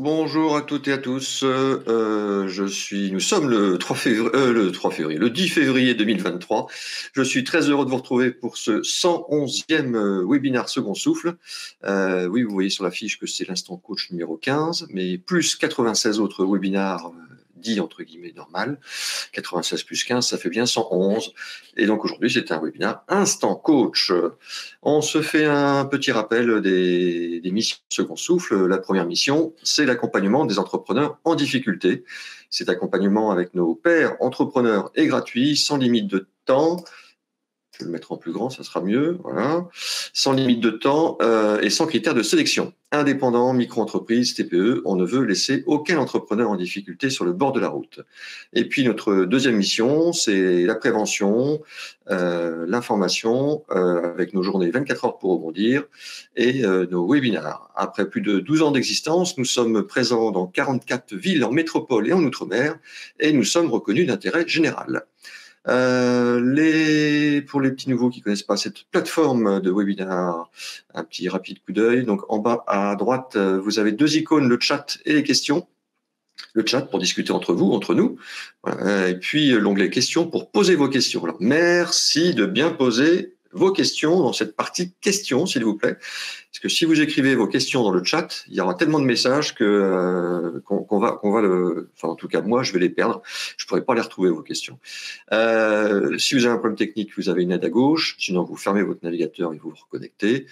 Bonjour à toutes et à tous. Nous sommes le 10 février 2023. Je suis très heureux de vous retrouver pour ce 111e webinaire Second Souffle. Oui, vous voyez sur la fiche que c'est l'instant coach numéro 15, mais plus 96 autres webinaires dits entre guillemets normal. 96 plus 15, ça fait bien 111. Et donc aujourd'hui, c'est un webinaire Instant Coach. On se fait un petit rappel des missions Second Souffle. La première mission, c'est l'accompagnement des entrepreneurs en difficulté. Cet accompagnement avec nos pairs entrepreneurs est gratuit, sans limite de temps. Je vais le mettre en plus grand, ça sera mieux. Voilà. Sans limite de temps et sans critères de sélection. Indépendant, micro-entreprise, TPE, on ne veut laisser aucun entrepreneur en difficulté sur le bord de la route. Et puis notre deuxième mission, c'est la prévention, l'information, avec nos journées 24 heures pour rebondir et nos webinars. Après plus de 12 ans d'existence, nous sommes présents dans 44 villes en métropole et en outre-mer et nous sommes reconnus d'intérêt général. Pour les petits nouveaux qui connaissent pas cette plateforme de webinar, un petit rapide coup d'œil. Donc en bas à droite, vous avez deux icônes, le chat et les questions. Le chat pour discuter entre vous, entre nous. Voilà. Et puis l'onglet questions pour poser vos questions. Alors, merci de bien poser vos questions dans cette partie questions, s'il vous plaît. Parce que si vous écrivez vos questions dans le chat, il y aura tellement de messages qu'on va enfin en tout cas moi je vais les perdre. Je pourrai pas les retrouver vos questions. Si vous avez un problème technique, vous avez une aide à gauche. Sinon vous fermez votre navigateur et vous vous reconnectez.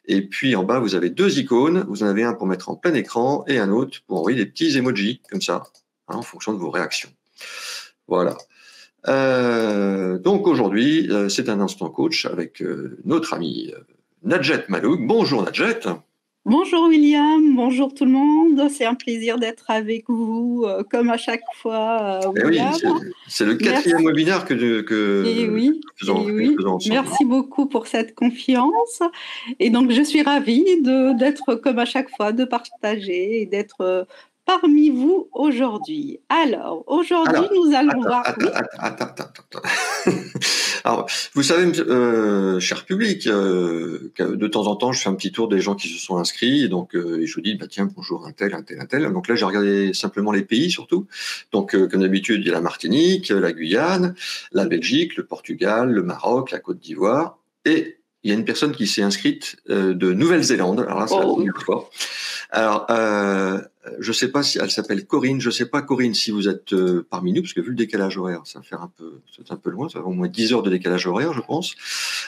Et puis en bas vous avez deux icônes. Vous en avez un pour mettre en plein écran et un autre pour envoyer des petits emojis comme ça, en fonction de vos réactions. Voilà. Donc aujourd'hui, c'est un instant coach avec notre ami Nadjet Malouk. Bonjour Nadjet. Bonjour William, bonjour tout le monde. C'est un plaisir d'être avec vous, comme à chaque fois, William. Oui, c'est le quatrième webinaire que nous faisons ensemble. Merci beaucoup pour cette confiance. Et donc, je suis ravie d'être, comme à chaque fois, de partager et d'être parmi vous aujourd'hui. Alors, aujourd'hui, nous allons voir... Attends. Alors, vous savez, cher public, que de temps en temps, je fais un petit tour des gens qui se sont inscrits, et donc je vous dis, bah tiens, bonjour, un tel. Donc là, j'ai regardé simplement les pays surtout. Donc, comme d'habitude, il y a la Martinique, la Guyane, la Belgique, le Portugal, le Maroc, la Côte d'Ivoire, et il y a une personne qui s'est inscrite de Nouvelle-Zélande. Alors là, c'est la première fois. Alors, je sais pas si elle s'appelle Corinne. Je sais pas, Corinne, si vous êtes parmi nous, parce que vu le décalage horaire, ça va faire c'est un peu loin, ça va au moins 10 heures de décalage horaire, je pense.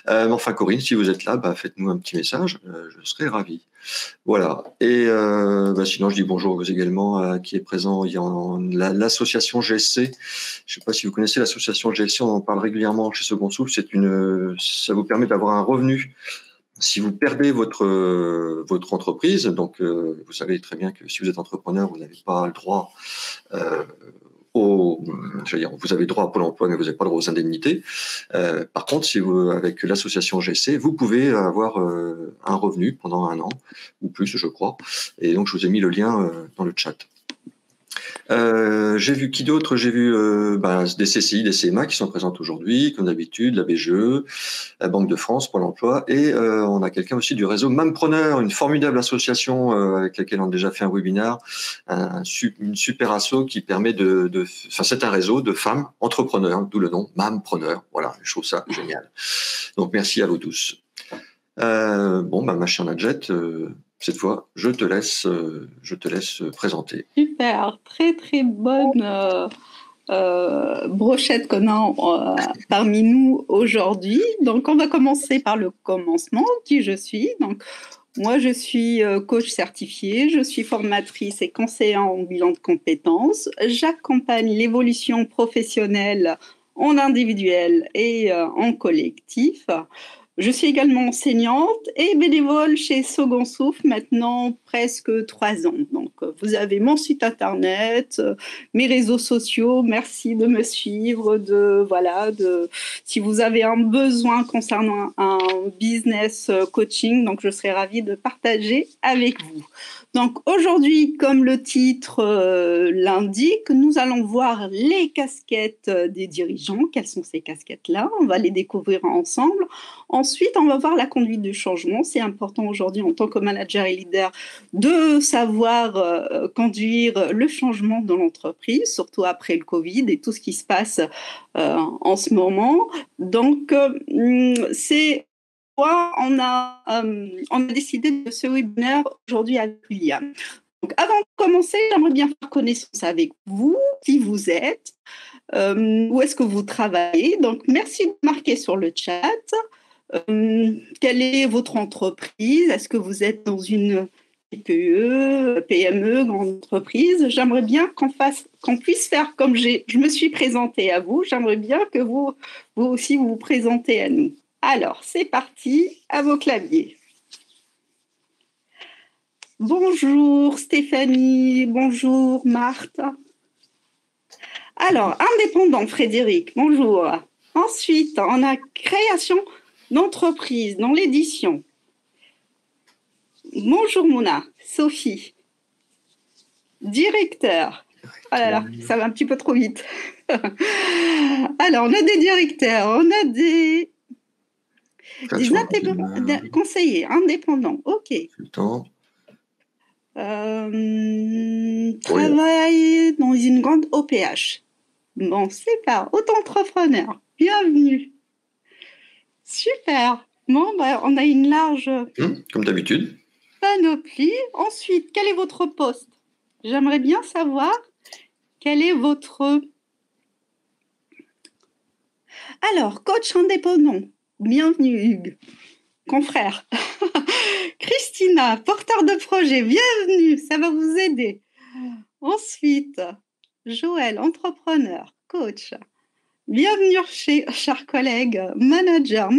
Mais enfin, Corinne, si vous êtes là, bah, faites-nous un petit message, je serai ravi. Voilà. Et sinon, je dis bonjour également qui est présent. Il y a l'association GSC. Je sais pas si vous connaissez l'association GSC, on en parle régulièrement chez Second Souffle. Ça vous permet d'avoir un revenu. Si vous perdez votre entreprise, donc vous savez très bien que si vous êtes entrepreneur, vous n'avez pas le droit vous avez droit à Pôle emploi, mais vous n'avez pas le droit aux indemnités. Par contre, avec l'association GC, vous pouvez avoir un revenu pendant 1 an ou plus, je crois. Et donc, je vous ai mis le lien dans le chat. J'ai vu qui d'autre? J'ai vu des CCI, des CMA qui sont présentes aujourd'hui, comme d'habitude, la BGE, la Banque de France, Pôle emploi, et on a quelqu'un aussi du réseau Mampreneur, une formidable association avec laquelle on a déjà fait un webinaire, une super asso qui permet c'est un réseau de femmes entrepreneurs, d'où le nom Mampreneur. Voilà, je trouve ça génial. Donc merci à vous tous. Ma chère Nadjet, cette fois, je te laisse présenter. Super, très très bonne brochette qu'on a parmi nous aujourd'hui. Donc, on va commencer par le commencement, qui je suis. Donc, moi, je suis coach certifiée, je suis formatrice et conseillère en bilan de compétences. J'accompagne l'évolution professionnelle en individuel et en collectif. Je suis également enseignante et bénévole chez Second Souffle maintenant presque 3 ans. Donc, vous avez mon site internet, mes réseaux sociaux. Merci de me suivre. Si vous avez un besoin concernant un business coaching, donc je serai ravie de partager avec vous. Donc aujourd'hui, comme le titre l'indique, nous allons voir les casquettes des dirigeants. Quelles sont ces casquettes-là? On va les découvrir ensemble. Ensuite, on va voir la conduite du changement. C'est important aujourd'hui en tant que manager et leader de savoir conduire le changement dans l'entreprise, surtout après le Covid et tout ce qui se passe en ce moment. Donc, c'est on a décidé de ce webinaire aujourd'hui avec William. Donc, avant de commencer, j'aimerais bien faire connaissance avec vous, qui vous êtes, où est-ce que vous travaillez. Donc, merci de marquer sur le chat. Quelle est votre entreprise? Est-ce que vous êtes dans une TPE, PME, grande entreprise? J'aimerais bien qu'on puisse faire comme je me suis présentée à vous. J'aimerais bien que vous aussi vous présentez à nous. Alors, c'est parti, à vos claviers. Bonjour Stéphanie, bonjour Marthe. Alors, indépendant Frédéric, bonjour. Ensuite, on a création d'entreprise dans l'édition. Bonjour Mouna, Sophie. Directeur. Oh là là, ça va un petit peu trop vite. Alors, on a des directeurs, on a des conseillers indépendants, ok. Travaille dans une grande OPH. Bon, c'est pas auto-entrepreneur. Bienvenue. Super. Bon, bah, on a une large comme d'habitude. Panoplie. Ensuite, quel est votre poste? J'aimerais bien savoir quel est votre... Alors, coach indépendant. Bienvenue, Hugues. Confrère. Christina, porteur de projet. Bienvenue, ça va vous aider. Ensuite, Joël, entrepreneur, coach. Bienvenue, chers collègues. Manager,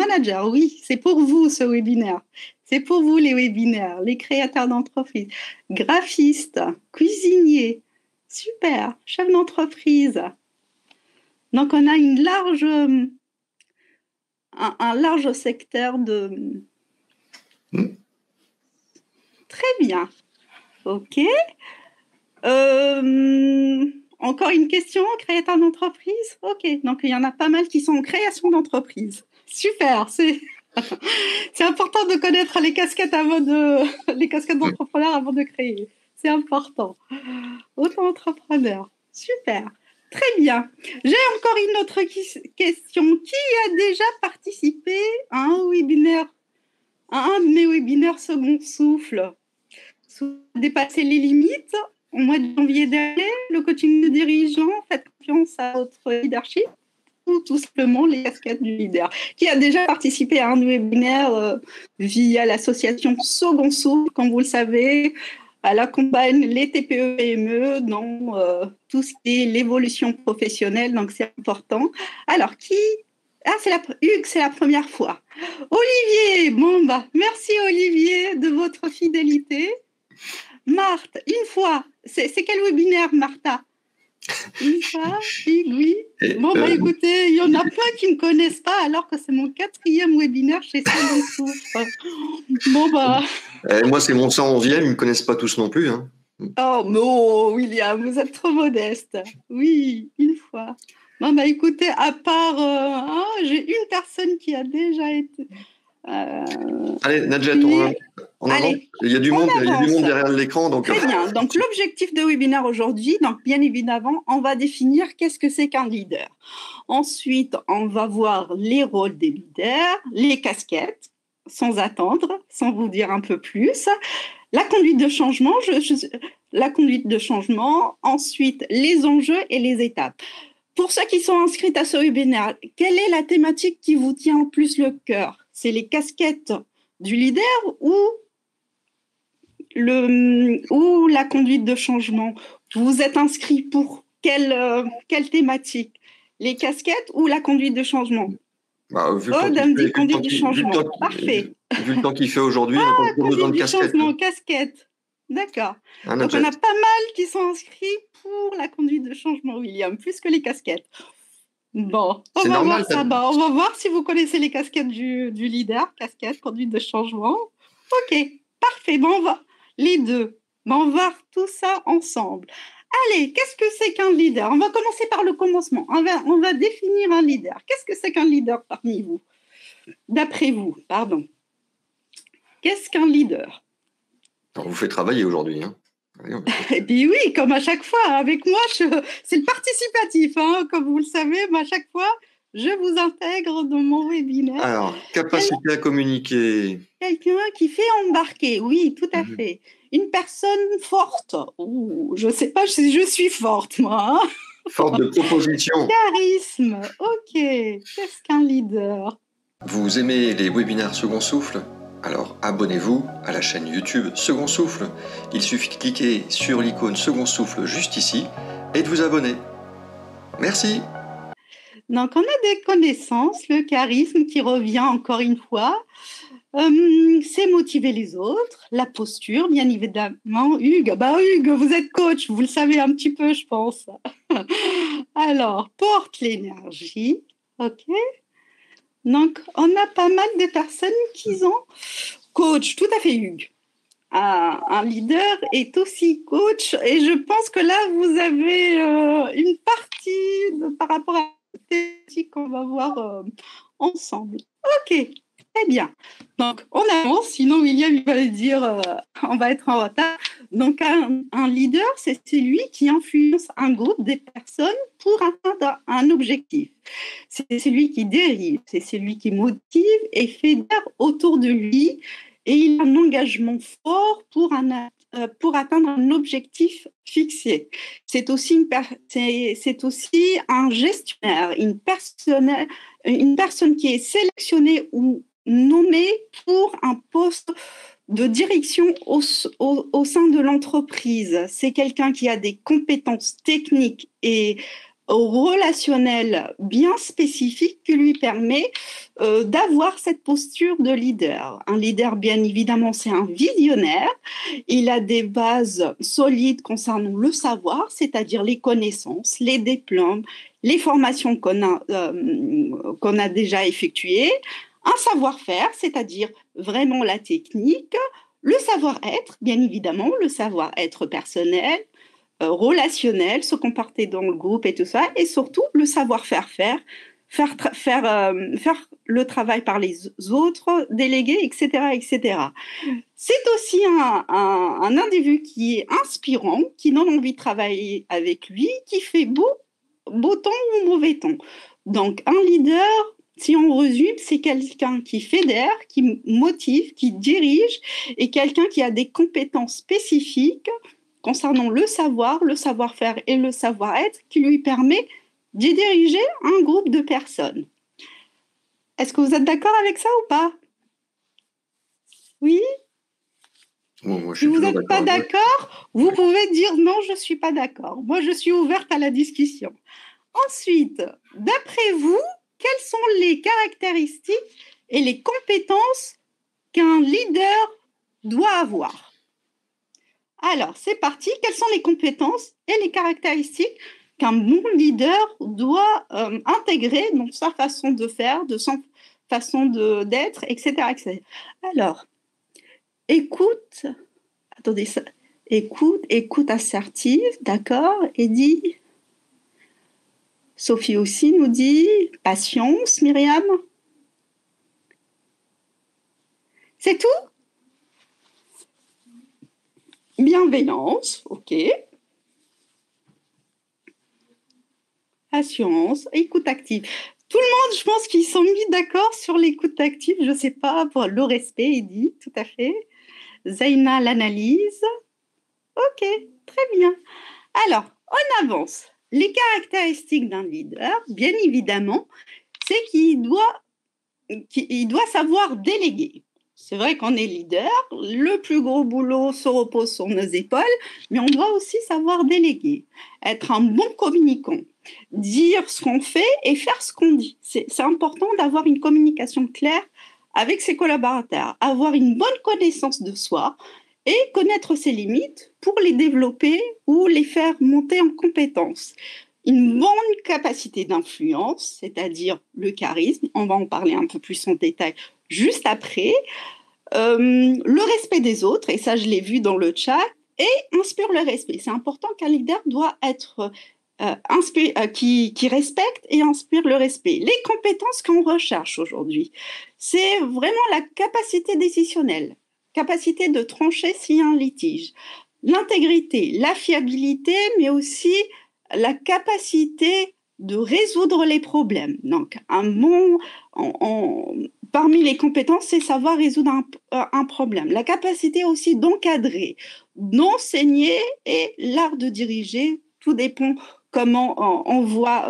oui, c'est pour vous ce webinaire. C'est pour vous les webinaires, les créateurs d'entreprise. Graphiste, cuisinier, super, chef d'entreprise. Donc, on a une large... un large secteur de... Très bien. OK. Encore une question, créateur d'entreprise? OK. Donc, il y en a pas mal qui sont en création d'entreprise. Super. C'est important de connaître les casquettes d'entrepreneur avant de créer. C'est important. Auto-entrepreneur. Super. Très bien. J'ai encore une autre question. Qui a déjà participé à un webinaire, à un de mes webinaires second souffle? Dépasser les limites au mois de janvier dernier, le coaching de dirigeants, faites confiance à votre leadership ou tout simplement les casquettes du leader. Qui a déjà participé à un webinaire via l'association Second Souffle, comme vous le savez? Elle accompagne les TPE-PME dans tout ce qui est l'évolution professionnelle, donc c'est important. Alors, Hugues, c'est la première fois. Olivier, bon bah, merci Olivier de votre fidélité. Marthe, une fois, c'est quel webinaire, Martha? Une fois, oui. Bon, bah écoutez, il y en a plein qui ne me connaissent pas, alors que c'est mon 4e webinaire chez Second Souffle. Bon, bah... moi, c'est mon 111e, ils ne me connaissent pas tous non plus. Hein. Oh, non, William, vous êtes trop modeste. Oui, une fois. Bon, bah écoutez, à part... j'ai une personne qui a déjà été... Allez, Nadjet, on avance. Il y a du monde derrière l'écran. Donc... Très bien. Donc, l'objectif de webinaire aujourd'hui, donc bien évidemment, on va définir qu'est-ce que c'est qu'un leader. Ensuite, on va voir les rôles des leaders, les casquettes, sans attendre, sans vous dire un peu plus. La conduite de changement, ensuite les enjeux et les étapes. Pour ceux qui sont inscrits à ce webinaire, quelle est la thématique qui vous tient le plus le cœur? C'est les casquettes du leader ou la conduite de changement? Vous êtes inscrit pour quelle thématique? Les casquettes ou la conduite de changement? Conduite du changement. Parfait. Vu le temps qu'il fait aujourd'hui, on a besoin de casquette. D'accord. Donc, on a pas mal qui sont inscrits pour la conduite de changement, William, plus que les casquettes. Bon, on va voir ça. On va voir si vous connaissez les casquettes du leader. Casquette, conduite de changement. OK, parfait. Bon, on va les deux. Ben, on va voir tout ça ensemble. Allez, qu'est-ce que c'est qu'un leader? On va commencer par le commencement. On va définir un leader. Qu'est-ce que c'est qu'un leader parmi vous? D'après vous, pardon. Qu'est-ce qu'un leader? On vous fait travailler aujourd'hui. Hein. Et puis oui, comme à chaque fois, avec moi, c'est le participatif. Hein, comme vous le savez, à chaque fois, je vous intègre dans mon webinaire. Alors, capacité à communiquer. Quelqu'un qui fait embarquer, oui, tout à fait. Une personne forte. Ouh, je ne sais pas si je suis forte, moi. Hein. Forte de proposition. Charisme, ok. Qu'est-ce qu'un leader? Vous aimez les webinaires Second Souffle? Alors abonnez-vous à la chaîne YouTube Second Souffle. Il suffit de cliquer sur l'icône Second Souffle juste ici et de vous abonner. Merci. Donc on a des connaissances, le charisme qui revient encore une fois. C'est motiver les autres, la posture, bien évidemment. Hugues, Hugues, vous êtes coach, vous le savez un petit peu, je pense. Alors, porte l'énergie, ok. Donc, on a pas mal de personnes qui ont coach, tout à fait, Hugues. Un leader est aussi coach, et je pense que là, vous avez une partie par rapport à la thématique qu'on va voir ensemble. Ok. Très bien. Donc, on avance, sinon William, il va dire on va être en retard. Donc, un leader, c'est celui qui influence un groupe de personnes pour atteindre un objectif. C'est celui qui dirige, c'est celui qui motive et fédère autour de lui. Et il a un engagement fort pour atteindre un objectif fixé. C'est aussi un gestionnaire, une personne qui est sélectionnée ou nommé pour un poste de direction au sein de l'entreprise. C'est quelqu'un qui a des compétences techniques et relationnelles bien spécifiques qui lui permet d'avoir cette posture de leader. Un leader, bien évidemment, c'est un visionnaire. Il a des bases solides concernant le savoir, c'est-à-dire les connaissances, les diplômes, les formations qu'on a déjà effectuées. Un savoir-faire, c'est-à-dire vraiment la technique, le savoir-être, bien évidemment, le savoir-être personnel, relationnel, se comporter dans le groupe et tout ça, et surtout le savoir-faire faire le travail par les autres, déléguer, etc., etc. C'est aussi un individu qui est inspirant, qui donne envie de travailler avec lui, qui fait beau temps ou mauvais temps. Donc, un leader, si on résume, c'est quelqu'un qui fédère, qui motive, qui dirige et quelqu'un qui a des compétences spécifiques concernant le savoir, le savoir-faire et le savoir-être qui lui permet de diriger un groupe de personnes. Est-ce que vous êtes d'accord avec ça ou pas? Oui? Bon, moi, si vous n'êtes pas d'accord, vous pouvez dire non, je ne suis pas d'accord. Moi, je suis ouverte à la discussion. Ensuite, d'après vous, quelles sont les caractéristiques et les compétences qu'un leader doit avoir? Alors, c'est parti. Quelles sont les compétences et les caractéristiques qu'un bon leader doit intégrer dans sa façon de faire, de son façon d'être, etc., etc. Alors, écoute assertive, d'accord, et dit... Sophie aussi nous dit patience, Myriam. C'est tout? Bienveillance, ok. Patience, écoute active. Tout le monde, je pense qu'ils sont mis d'accord sur l'écoute active. Je ne sais pas, pour le respect, Edith, tout à fait. Zaina, l'analyse. Ok, très bien. Alors, on avance. Les caractéristiques d'un leader, bien évidemment, c'est qu'il doit savoir déléguer. C'est vrai qu'on est leader, le plus gros boulot se repose sur nos épaules, mais on doit aussi savoir déléguer, être un bon communicant, dire ce qu'on fait et faire ce qu'on dit. C'est important d'avoir une communication claire avec ses collaborateurs, avoir une bonne connaissance de soi et connaître ses limites pour les développer ou les faire monter en compétences. Une bonne capacité d'influence, c'est-à-dire le charisme, on va en parler un peu plus en détail juste après. Le respect des autres, et ça je l'ai vu dans le chat, et inspire le respect. C'est important qu'un leader doit être qui respecte et inspire le respect. Les compétences qu'on recherche aujourd'hui, c'est vraiment la capacité décisionnelle, capacité de trancher s'il y a un litige, l'intégrité, la fiabilité, mais aussi la capacité de résoudre les problèmes. Donc, parmi les compétences, c'est savoir résoudre un problème. La capacité aussi d'encadrer, d'enseigner et l'art de diriger, tout dépend comment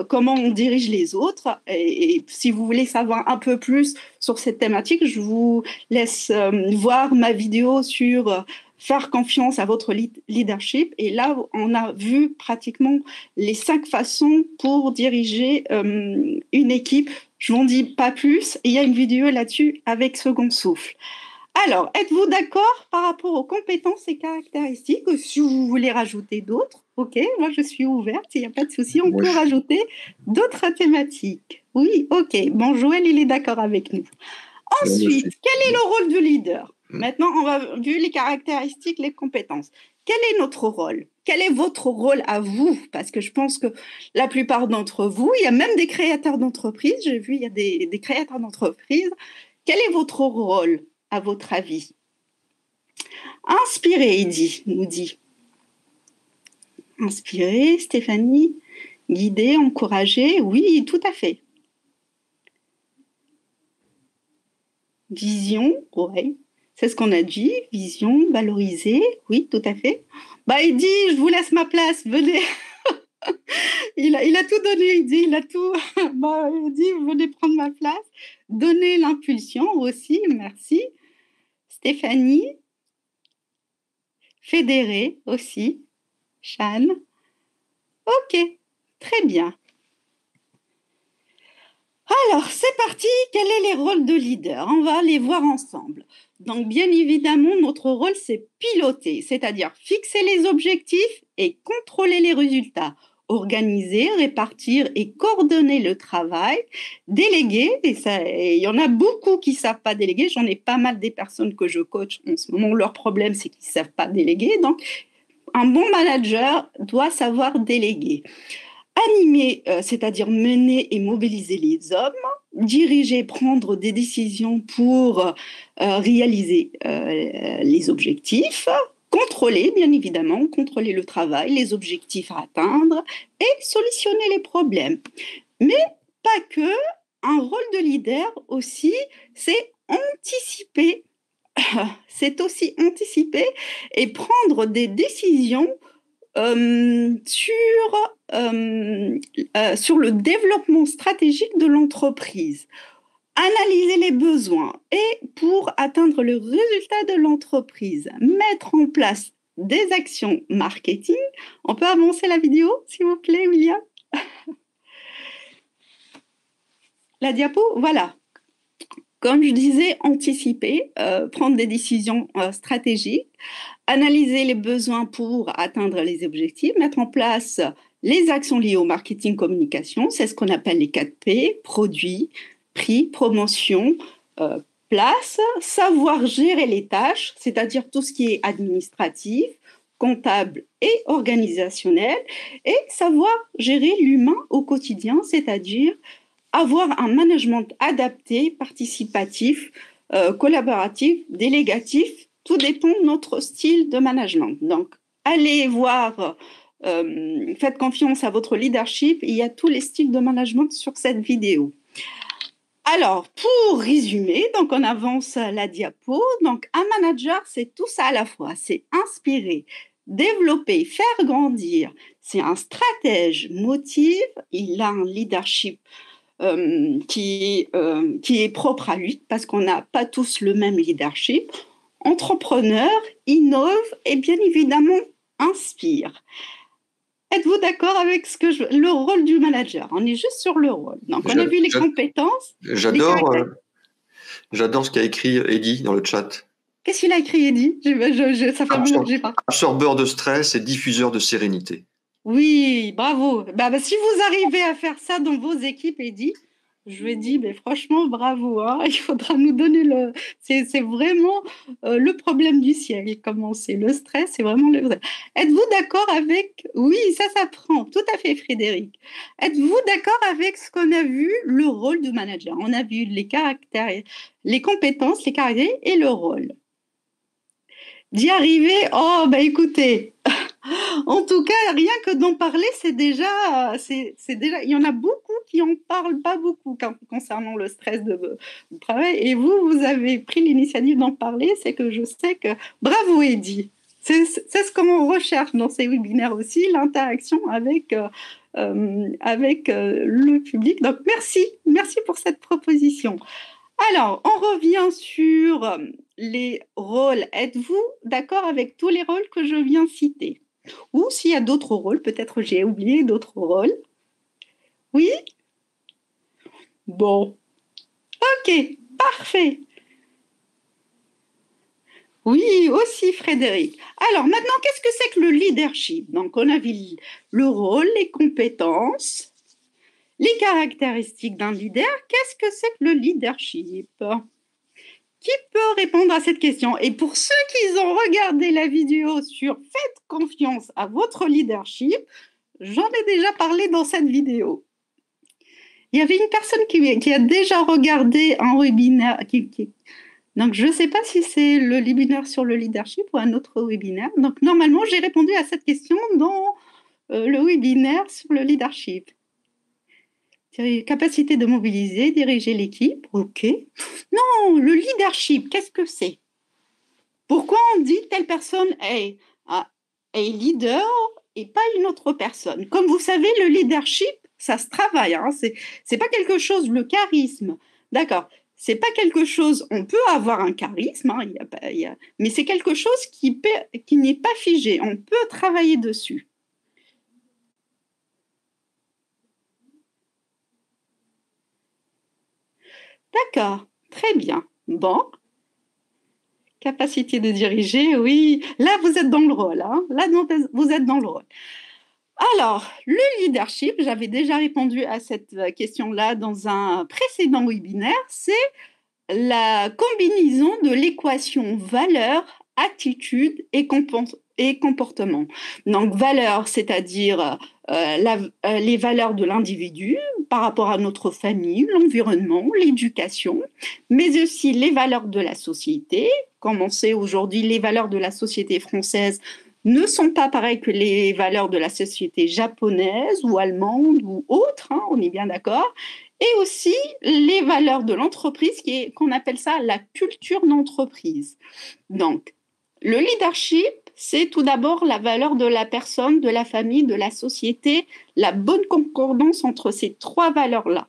comment on dirige les autres. Et si vous voulez savoir un peu plus sur cette thématique, je vous laisse voir ma vidéo sur faire confiance à votre leadership. Et là, on a vu pratiquement les 5 façons pour diriger une équipe. Je n'en dis pas plus. Il y a une vidéo là-dessus avec Second Souffle. Alors, êtes-vous d'accord par rapport aux compétences et caractéristiques? Si vous voulez rajouter d'autres, ok, moi je suis ouverte, il n'y a pas de souci, on peut rajouter d'autres thématiques. Oui, ok, bon, Joël, il est d'accord avec nous. Ensuite, quel est le rôle du leader? Maintenant, on va vu les caractéristiques, les compétences. Quel est notre rôle? Quel est votre rôle à vous? Parce que je pense que la plupart d'entre vous, il y a même des créateurs d'entreprises, j'ai vu, il y a des créateurs d'entreprises. Quel est votre rôle, à votre avis? Inspirer, Eddy nous dit. Inspirer, Stéphanie, guider, encourager, oui, tout à fait. Vision, oui, c'est ce qu'on a dit, vision, valoriser, oui, tout à fait. Bah, Eddy, je vous laisse ma place, venez. il a tout donné, Eddy, il a tout. Bah, Eddy, venez prendre ma place. Donner l'impulsion aussi, merci. Stéphanie, fédérer aussi, Shan. Ok, très bien. Alors, c'est parti. Quels sont les rôles de leader? On va les voir ensemble. Donc, bien évidemment, notre rôle, c'est piloter, c'est-à-dire fixer les objectifs et contrôler les résultats, organiser, répartir et coordonner le travail, déléguer, et il y en a beaucoup qui ne savent pas déléguer. J'en ai pas mal des personnes que je coach en ce moment. Leur problème, c'est qu'ils ne savent pas déléguer. Donc, un bon manager doit savoir déléguer. Animer, c'est-à-dire mener et mobiliser les hommes, diriger, prendre des décisions pour réaliser les objectifs, contrôler, bien évidemment, contrôler le travail, les objectifs à atteindre et solutionner les problèmes. Mais pas que, un rôle de leader aussi, c'est anticiper. C'est aussi anticiper et prendre des décisions sur le développement stratégique de l'entreprise, analyser les besoins et pour atteindre le résultat de l'entreprise, mettre en place des actions marketing. On peut avancer la vidéo, s'il vous plaît, William? La diapo, voilà. Comme je disais, anticiper, prendre des décisions stratégiques, analyser les besoins pour atteindre les objectifs, mettre en place les actions liées au marketing communication, c'est ce qu'on appelle les 4 P, produits, prix, promotion, place, savoir gérer les tâches, c'est-à-dire tout ce qui est administratif, comptable et organisationnel, et savoir gérer l'humain au quotidien, c'est-à-dire avoir un management adapté, participatif, collaboratif, délégatif. Tout dépend de notre style de management. Donc, allez voir, faites confiance à votre leadership. Il y a tous les styles de management sur cette vidéo. Alors, pour résumer, donc on avance la diapo. Donc, un manager, c'est tout ça à la fois. C'est inspirer, développer, faire grandir. C'est un stratège, motive. Il a un leadership qui est propre à lui, parce qu'on n'a pas tous le même leadership. Entrepreneur, innove et bien évidemment inspire. Êtes-vous d'accord avec le rôle du manager? On est juste sur le rôle. Donc, on a vu les compétences. J'adore ce qu'a écrit Eddy dans le chat. Qu'est-ce qu'il a écrit, Eddy? Ça fait un moment que j'ai pas. Absorbeur de stress et diffuseur de sérénité. Oui, bravo. Si vous arrivez à faire ça dans vos équipes, Eddy, Je lui ai dit, mais franchement, bravo, hein, il faudra nous donner le. C'est vraiment le problème du siècle, comment c'est le stress, c'est vraiment le. Êtes-vous d'accord avec. Oui, ça s'apprend, tout à fait, Frédéric. Êtes-vous d'accord avec ce qu'on a vu, le rôle du manager? On a vu les caractères, les compétences, les caractères et le rôle. D'y arriver, oh, bah écoutez, en tout cas, rien que d'en parler, c'est déjà, il y en a beaucoup qui en parlent pas beaucoup concernant le stress de travail. Et vous, vous avez pris l'initiative d'en parler, c'est que je sais que, bravo Eddy, c'est ce qu'on recherche dans ces webinaires aussi, l'interaction avec le public. Donc merci pour cette proposition. Alors, on revient sur les rôles. Êtes-vous d'accord avec tous les rôles que je viens citer? Ou s'il y a d'autres rôles, peut-être j'ai oublié d'autres rôles. Oui? Bon. Ok, parfait. Oui, aussi Frédéric. Alors maintenant, qu'est-ce que c'est que le leadership? Donc on a vu le rôle, les compétences, les caractéristiques d'un leader. Qu'est-ce que c'est que le leadership? Qui peut répondre à cette question? Et pour ceux qui ont regardé la vidéo sur Faites confiance à votre leadership, j'en ai déjà parlé dans cette vidéo. Il y avait une personne qui a déjà regardé un webinaire. Donc, je ne sais pas si c'est le webinaire sur le leadership ou un autre webinaire. Donc, normalement, j'ai répondu à cette question dans le webinaire sur le leadership. Capacité de mobiliser, diriger l'équipe, ok. Non, le leadership, qu'est-ce que c'est? Pourquoi on dit telle personne est leader et pas une autre personne? Comme vous savez, le leadership, ça se travaille. Hein, c'est pas quelque chose, le charisme, d'accord. C'est pas quelque chose, on peut avoir un charisme, hein, mais c'est quelque chose qui n'est pas figé. On peut travailler dessus. D'accord, très bien. Bon. Capacité de diriger, oui. Là, vous êtes dans le rôle. Hein. Là, vous êtes dans le rôle. Alors, le leadership, j'avais déjà répondu à cette question-là dans un précédent webinaire, c'est la combinaison de l'équation valeur, attitude et comportement. Donc, valeur, c'est-à-dire les valeurs de l'individu par rapport à notre famille, l'environnement, l'éducation, mais aussi les valeurs de la société. Comme on sait aujourd'hui, les valeurs de la société française ne sont pas pareilles que les valeurs de la société japonaise ou allemande ou autre, hein, on est bien d'accord. Et aussi les valeurs de l'entreprise, qu'on appelle ça la culture d'entreprise. Donc, le leadership, c'est tout d'abord la valeur de la personne, de la famille, de la société, la bonne concordance entre ces trois valeurs-là.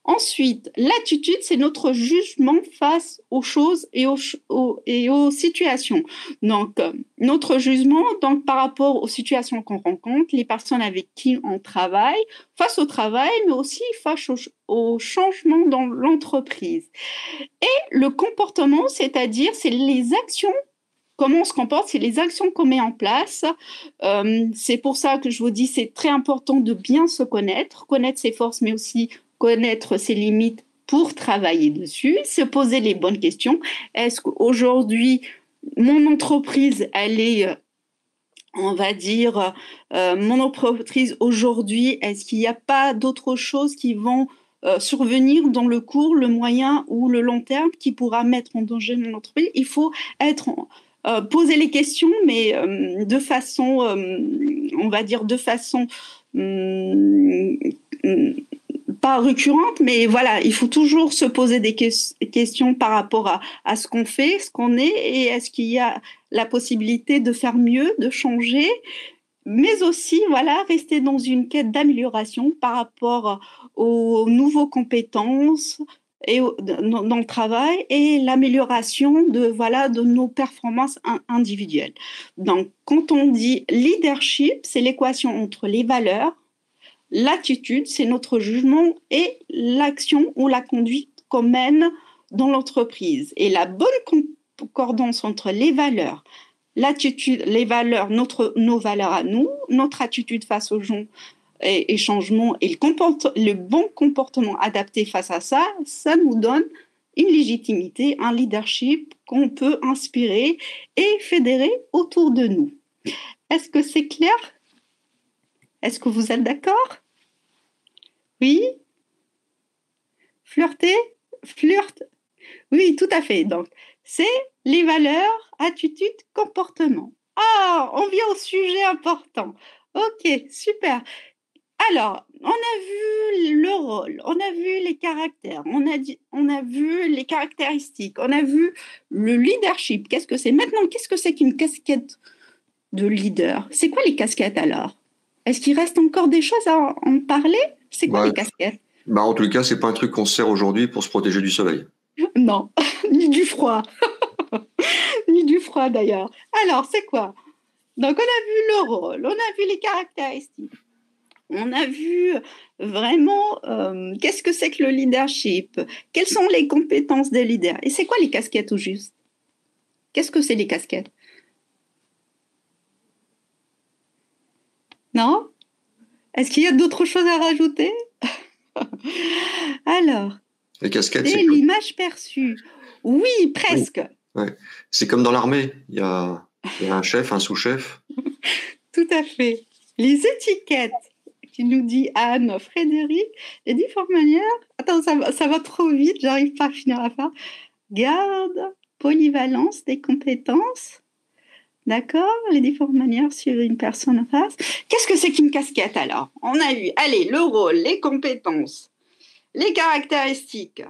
Ensuite, l'attitude, c'est notre jugement face aux choses et aux situations. Donc, notre jugement donc, par rapport aux situations qu'on rencontre, les personnes avec qui on travaille, face au travail, mais aussi face au changement dans l'entreprise. Et le comportement, c'est-à-dire, c'est les actions. Comment on se comporte, c'est les actions qu'on met en place. C'est pour ça que je vous dis, c'est très important de bien se connaître ses forces, mais aussi connaître ses limites pour travailler dessus, se poser les bonnes questions. Est-ce qu'aujourd'hui, mon entreprise, elle est, on va dire, mon entreprise aujourd'hui, est-ce qu'il n'y a pas d'autres choses qui vont survenir dans le court, le moyen ou le long terme qui pourra mettre en danger mon entreprise? Il faut poser les questions, mais de façon, on va dire, de façon pas récurrente, mais voilà, il faut toujours se poser des questions par rapport à ce qu'on fait, ce qu'on est, et est-ce qu'il y a la possibilité de faire mieux, de changer, mais aussi, voilà, rester dans une quête d'amélioration par rapport aux nouvelles compétences et dans le travail et l'amélioration de nos performances individuelles. Donc, quand on dit leadership, c'est l'équation entre les valeurs, l'attitude, c'est notre jugement et l'action ou la conduite qu'on mène dans l'entreprise. Et la bonne concordance entre les valeurs, l'attitude, les valeurs, nos valeurs à nous, notre attitude face aux gens et changement et le bon comportement adapté face à ça, ça nous donne une légitimité, un leadership qu'on peut inspirer et fédérer autour de nous. Est-ce que c'est clair? Est-ce que vous êtes d'accord? Oui? Flirter? Flirt? Oui, tout à fait. Donc, c'est les valeurs, attitudes, comportements. Ah, on vient au sujet important. Ok, super. Alors, on a vu le rôle, on a vu les caractères, on a vu les caractéristiques, on a vu le leadership. Qu'est-ce que c'est? Maintenant, qu'est-ce que c'est qu'une casquette de leader? C'est quoi les casquettes alors? Est-ce qu'il reste encore des choses à en parler? C'est quoi les casquettes? En tout cas, c'est pas un truc qu'on sert aujourd'hui pour se protéger du soleil. Non, ni du froid. Ni du froid d'ailleurs. Alors, c'est quoi? Donc, on a vu le rôle, on a vu les caractéristiques. On a vu vraiment qu'est-ce que c'est que le leadership, quelles sont les compétences des leaders. Et c'est quoi les casquettes au juste? Qu'est-ce que c'est les casquettes? Non? Est-ce qu'il y a d'autres choses à rajouter? Alors, les casquettes, c'est l'image perçue. Oui, presque. Oui. Ouais. C'est comme dans l'armée, il y a un chef, un sous-chef. Tout à fait. Les étiquettes, qui nous dit Anne, Frédéric, les différentes manières. Attends, ça va trop vite, j'arrive pas à finir la phrase. Garde, polyvalence des compétences. D'accord? Les différentes manières sur une personne en face. Qu'est-ce que c'est qu'une casquette alors? On a eu, allez, le rôle, les compétences, les caractéristiques.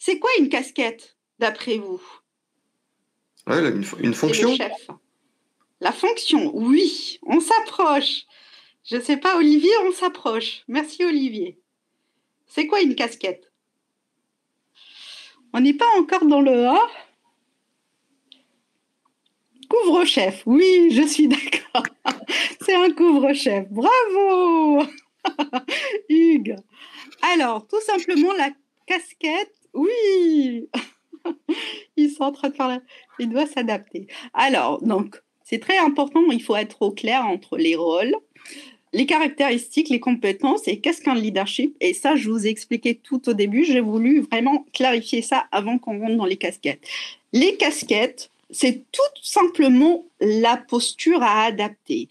C'est quoi une casquette, d'après vous? Ouais, une fonction. C'est le chef. La fonction, oui, on s'approche. Je ne sais pas, Olivier, on s'approche. Merci, Olivier. C'est quoi une casquette? On n'est pas encore dans le A. Couvre-chef, oui, je suis d'accord. C'est un couvre-chef. Bravo, Hugues. Alors, tout simplement, la casquette, oui. Ils sont en train de faire il doit s'adapter. Alors, donc, c'est très important, il faut être au clair entre les rôles, les caractéristiques, les compétences et qu'est-ce qu'un leadership. Et ça, je vous ai expliqué tout au début. J'ai voulu vraiment clarifier ça avant qu'on rentre dans les casquettes. Les casquettes, c'est tout simplement la posture à adapter.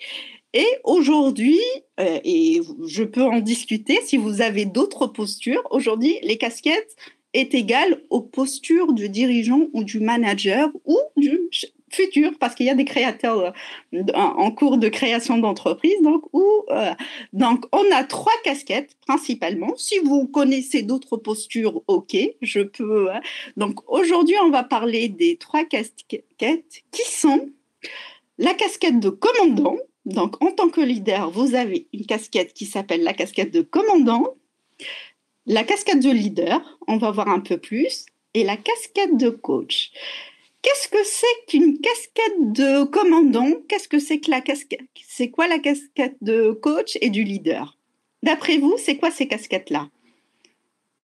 Et aujourd'hui, et je peux en discuter si vous avez d'autres postures, aujourd'hui, les casquettes est égale aux postures du dirigeant ou du manager ou du futur, parce qu'il y a des créateurs en cours de création d'entreprise. Donc, on a 3 casquettes principalement. Si vous connaissez d'autres postures, ok, je peux. Donc, aujourd'hui, on va parler des 3 casquettes qui sont la casquette de commandant. Donc, en tant que leader, vous avez une casquette qui s'appelle la casquette de commandant. La casquette de leader, on va voir un peu plus, et la casquette de coach. Qu'est-ce que c'est qu'une casquette de commandant? Qu'est-ce que c'est que la casquette? C'est quoi la casquette de coach et du leader? D'après vous, c'est quoi ces casquettes-là?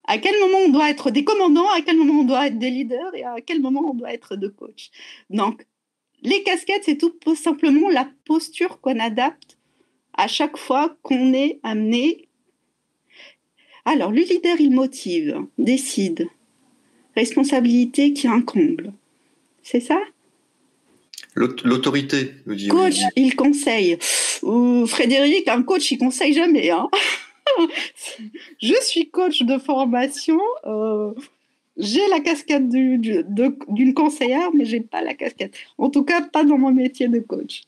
À quel moment on doit être des commandants, à quel moment on doit être des leaders et à quel moment on doit être de coach? Donc, les casquettes, c'est tout simplement la posture qu'on adapte à chaque fois qu'on est amené. Alors, le leader, il motive, décide, responsabilité qui incombe. C'est ça? L'autorité, me dit. Coach, il conseille. Frédéric, un coach, il conseille jamais. Hein. Je suis coach de formation. J'ai la casquette d'une conseillère, mais j'ai pas la casquette. En tout cas, pas dans mon métier de coach.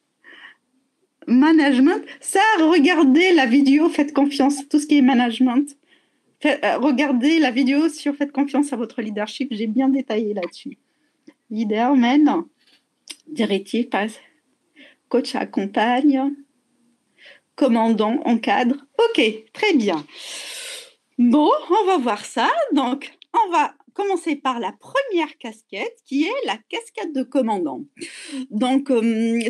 Management, ça, regardez la vidéo, faites confiance, tout ce qui est management. Regardez la vidéo sur Faites confiance à votre leadership, j'ai bien détaillé là-dessus. Leader mène, directive passe, coach accompagne, commandant encadre. Ok, très bien. Bon, on va voir ça. Donc, on va commencer par la première casquette qui est la casquette de commandant. Donc,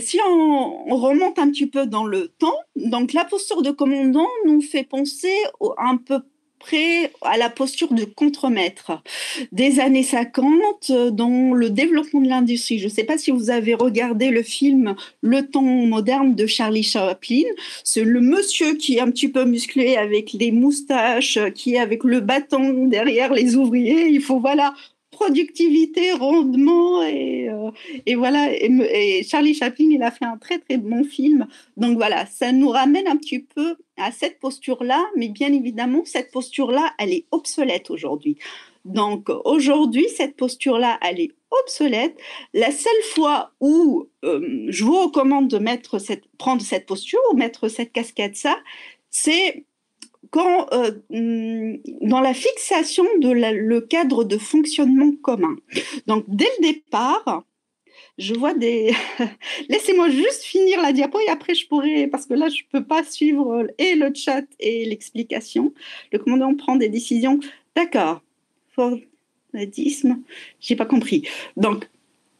si on remonte un petit peu dans le temps, donc la posture de commandant nous fait penser un peu près à la posture de contremaître des années 50 dans le développement de l'industrie. Je ne sais pas si vous avez regardé le film Le temps moderne de Charlie Chaplin. C'est le monsieur qui est un petit peu musclé avec les moustaches, qui est avec le bâton derrière les ouvriers. Il faut, voilà, productivité, rendement et voilà. Et Charlie Chaplin, il a fait un très très bon film. Donc voilà, ça nous ramène un petit peu à cette posture-là, mais bien évidemment, cette posture-là, elle est obsolète aujourd'hui. Donc aujourd'hui, cette posture-là, elle est obsolète. La seule fois où je vous recommande de prendre cette posture ou mettre cette casquette, c'est quand, dans la fixation de le cadre de fonctionnement commun. Donc dès le départ, je vois des... Laissez-moi juste finir la diapo et après je pourrai, parce que là je ne peux pas suivre et le chat et l'explication. Le commandant prend des décisions. D'accord. Fordisme, j'ai pas compris. Donc,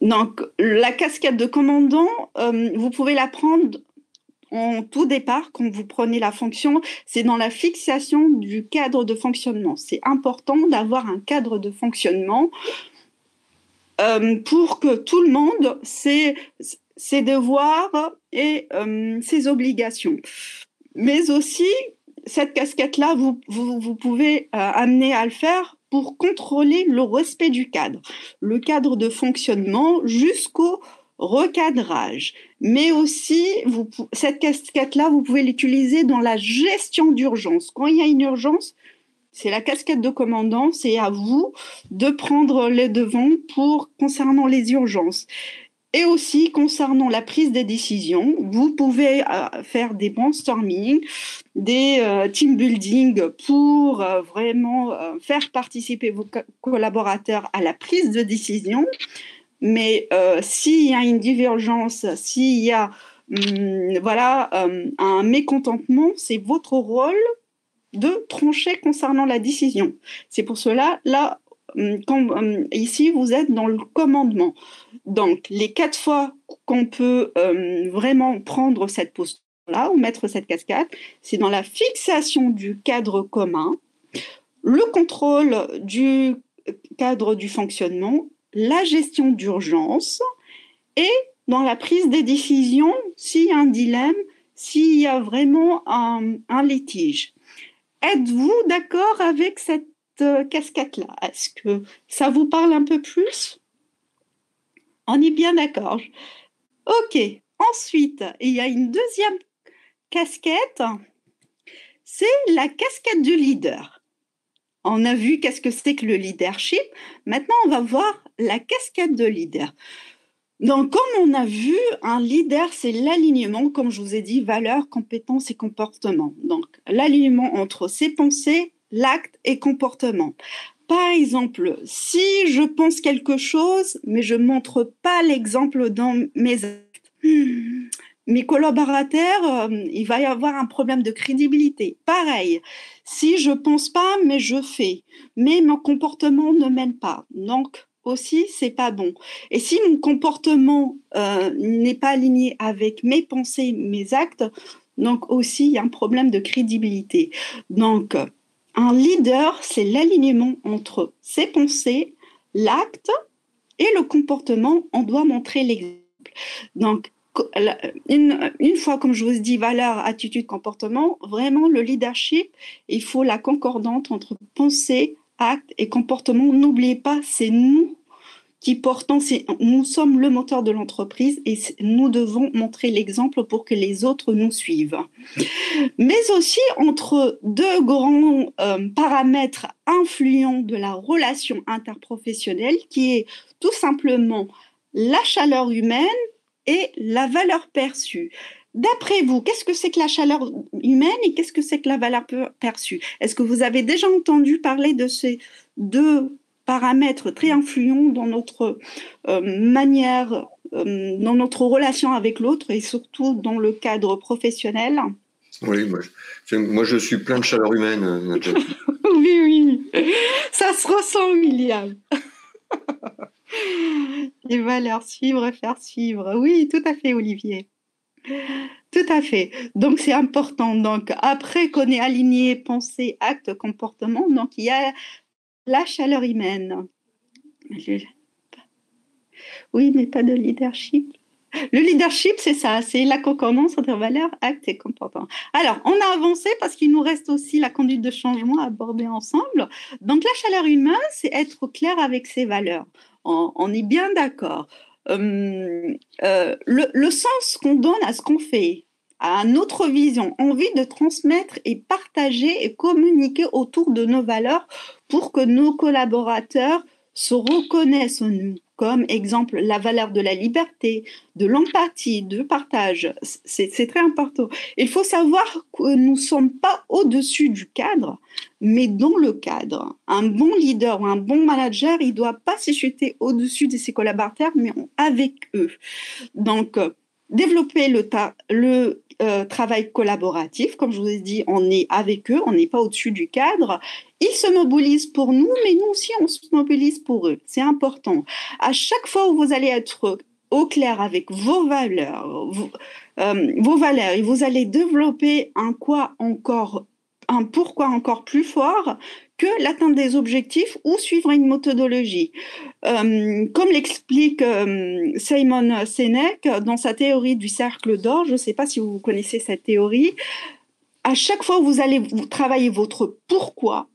la casquette de commandant, vous pouvez la prendre en tout départ, quand vous prenez la fonction, c'est dans la fixation du cadre de fonctionnement. C'est important d'avoir un cadre de fonctionnement pour que tout le monde sait ses devoirs et ses obligations. Mais aussi, cette casquette-là, vous pouvez amener à le faire pour contrôler le respect du cadre, le cadre de fonctionnement jusqu'au recadrage. Mais aussi, cette casquette-là, vous pouvez l'utiliser dans la gestion d'urgence. Quand il y a une urgence, c'est la casquette de commandant, c'est à vous de prendre les devants concernant les urgences. Et aussi, concernant la prise des décisions, vous pouvez faire des brainstorming, des team building pour vraiment faire participer vos collaborateurs à la prise de décision. Mais s'il y a une divergence, s'il y a un mécontentement, c'est votre rôle de trancher concernant la décision. C'est pour cela, là, ici, vous êtes dans le commandement. Donc, les 4 fois qu'on peut vraiment prendre cette posture-là ou mettre cette casquette, c'est dans la fixation du cadre commun, le contrôle du cadre du fonctionnement, la gestion d'urgence et dans la prise des décisions, s'il y a un dilemme, s'il y a vraiment un litige. Êtes-vous d'accord avec cette casquette-là? Est-ce que ça vous parle un peu plus? On est bien d'accord. Ok. Ensuite, il y a une deuxième casquette, c'est la casquette du leader. On a vu qu'est-ce que c'est que le leadership. Maintenant, on va voir la casquette de leader. Donc, comme on a vu, un leader, c'est l'alignement, comme je vous ai dit, valeurs, compétences et comportements. Donc, l'alignement entre ses pensées, l'acte et comportement. Par exemple, si je pense quelque chose, mais je ne montre pas l'exemple dans mes actes, mes collaborateurs, il va y avoir un problème de crédibilité. Pareil, si je ne pense pas, mais je fais, mais mon comportement ne mène pas. Donc, aussi, c'est pas bon. Et si mon comportement n'est pas aligné avec mes pensées, mes actes, donc aussi, il y a un problème de crédibilité. Donc, un leader, c'est l'alignement entre ses pensées, l'acte et le comportement. On doit montrer l'exemple. Donc, une fois, comme je vous dis, valeur, attitude, comportement, vraiment le leadership, il faut la concordance entre pensée, acte et comportement. N'oubliez pas, c'est nous qui portons, nous sommes le moteur de l'entreprise et nous devons montrer l'exemple pour que les autres nous suivent. Mais aussi entre deux grands paramètres influents de la relation interprofessionnelle qui est tout simplement la chaleur humaine et la valeur perçue. D'après vous, qu'est-ce que c'est que la chaleur humaine et qu'est-ce que c'est que la valeur perçue? Est-ce que vous avez déjà entendu parler de ces deux paramètres très influents dans notre manière, dans notre relation avec l'autre et surtout dans le cadre professionnel? Oui, moi je suis plein de chaleur humaine, Nadja. Oui, ça se ressent, William. Les valeurs, suivre, faire suivre. Oui, tout à fait, Olivier. Tout à fait. Donc, c'est important. Donc, après qu'on ait aligné pensée, acte, comportement, donc il y a la chaleur humaine. Oui, mais pas de leadership. Le leadership, c'est ça, c'est la concordance entre valeurs, actes et comportements. Alors, on a avancé parce qu'il nous reste aussi la conduite de changement à aborder ensemble. Donc, la chaleur humaine, c'est être clair avec ses valeurs. On est bien d'accord. Le sens qu'on donne à ce qu'on fait, à notre vision, envie de transmettre et partager et communiquer autour de nos valeurs pour que nos collaborateurs se reconnaissent en nous. Comme exemple, la valeur de la liberté, de l'empathie, de partage. C'est très important. Il faut savoir que nous ne sommes pas au-dessus du cadre, mais dans le cadre. Un bon leader ou un bon manager, il ne doit pas s'échuter au-dessus de ses collaborateurs, mais avec eux. Donc, développer le travail collaboratif, comme je vous ai dit, on est avec eux, on n'est pas au-dessus du cadre. Ils se mobilisent pour nous, mais nous aussi, on se mobilise pour eux. C'est important. À chaque fois où vous allez être au clair avec vos valeurs, vos valeurs, et vous allez développer un pourquoi encore plus fort que l'atteinte des objectifs ou suivre une méthodologie. Comme l'explique Simon Sinek dans sa théorie du cercle d'or, je ne sais pas si vous connaissez cette théorie, à chaque fois où vous allez travailler votre pourquoi,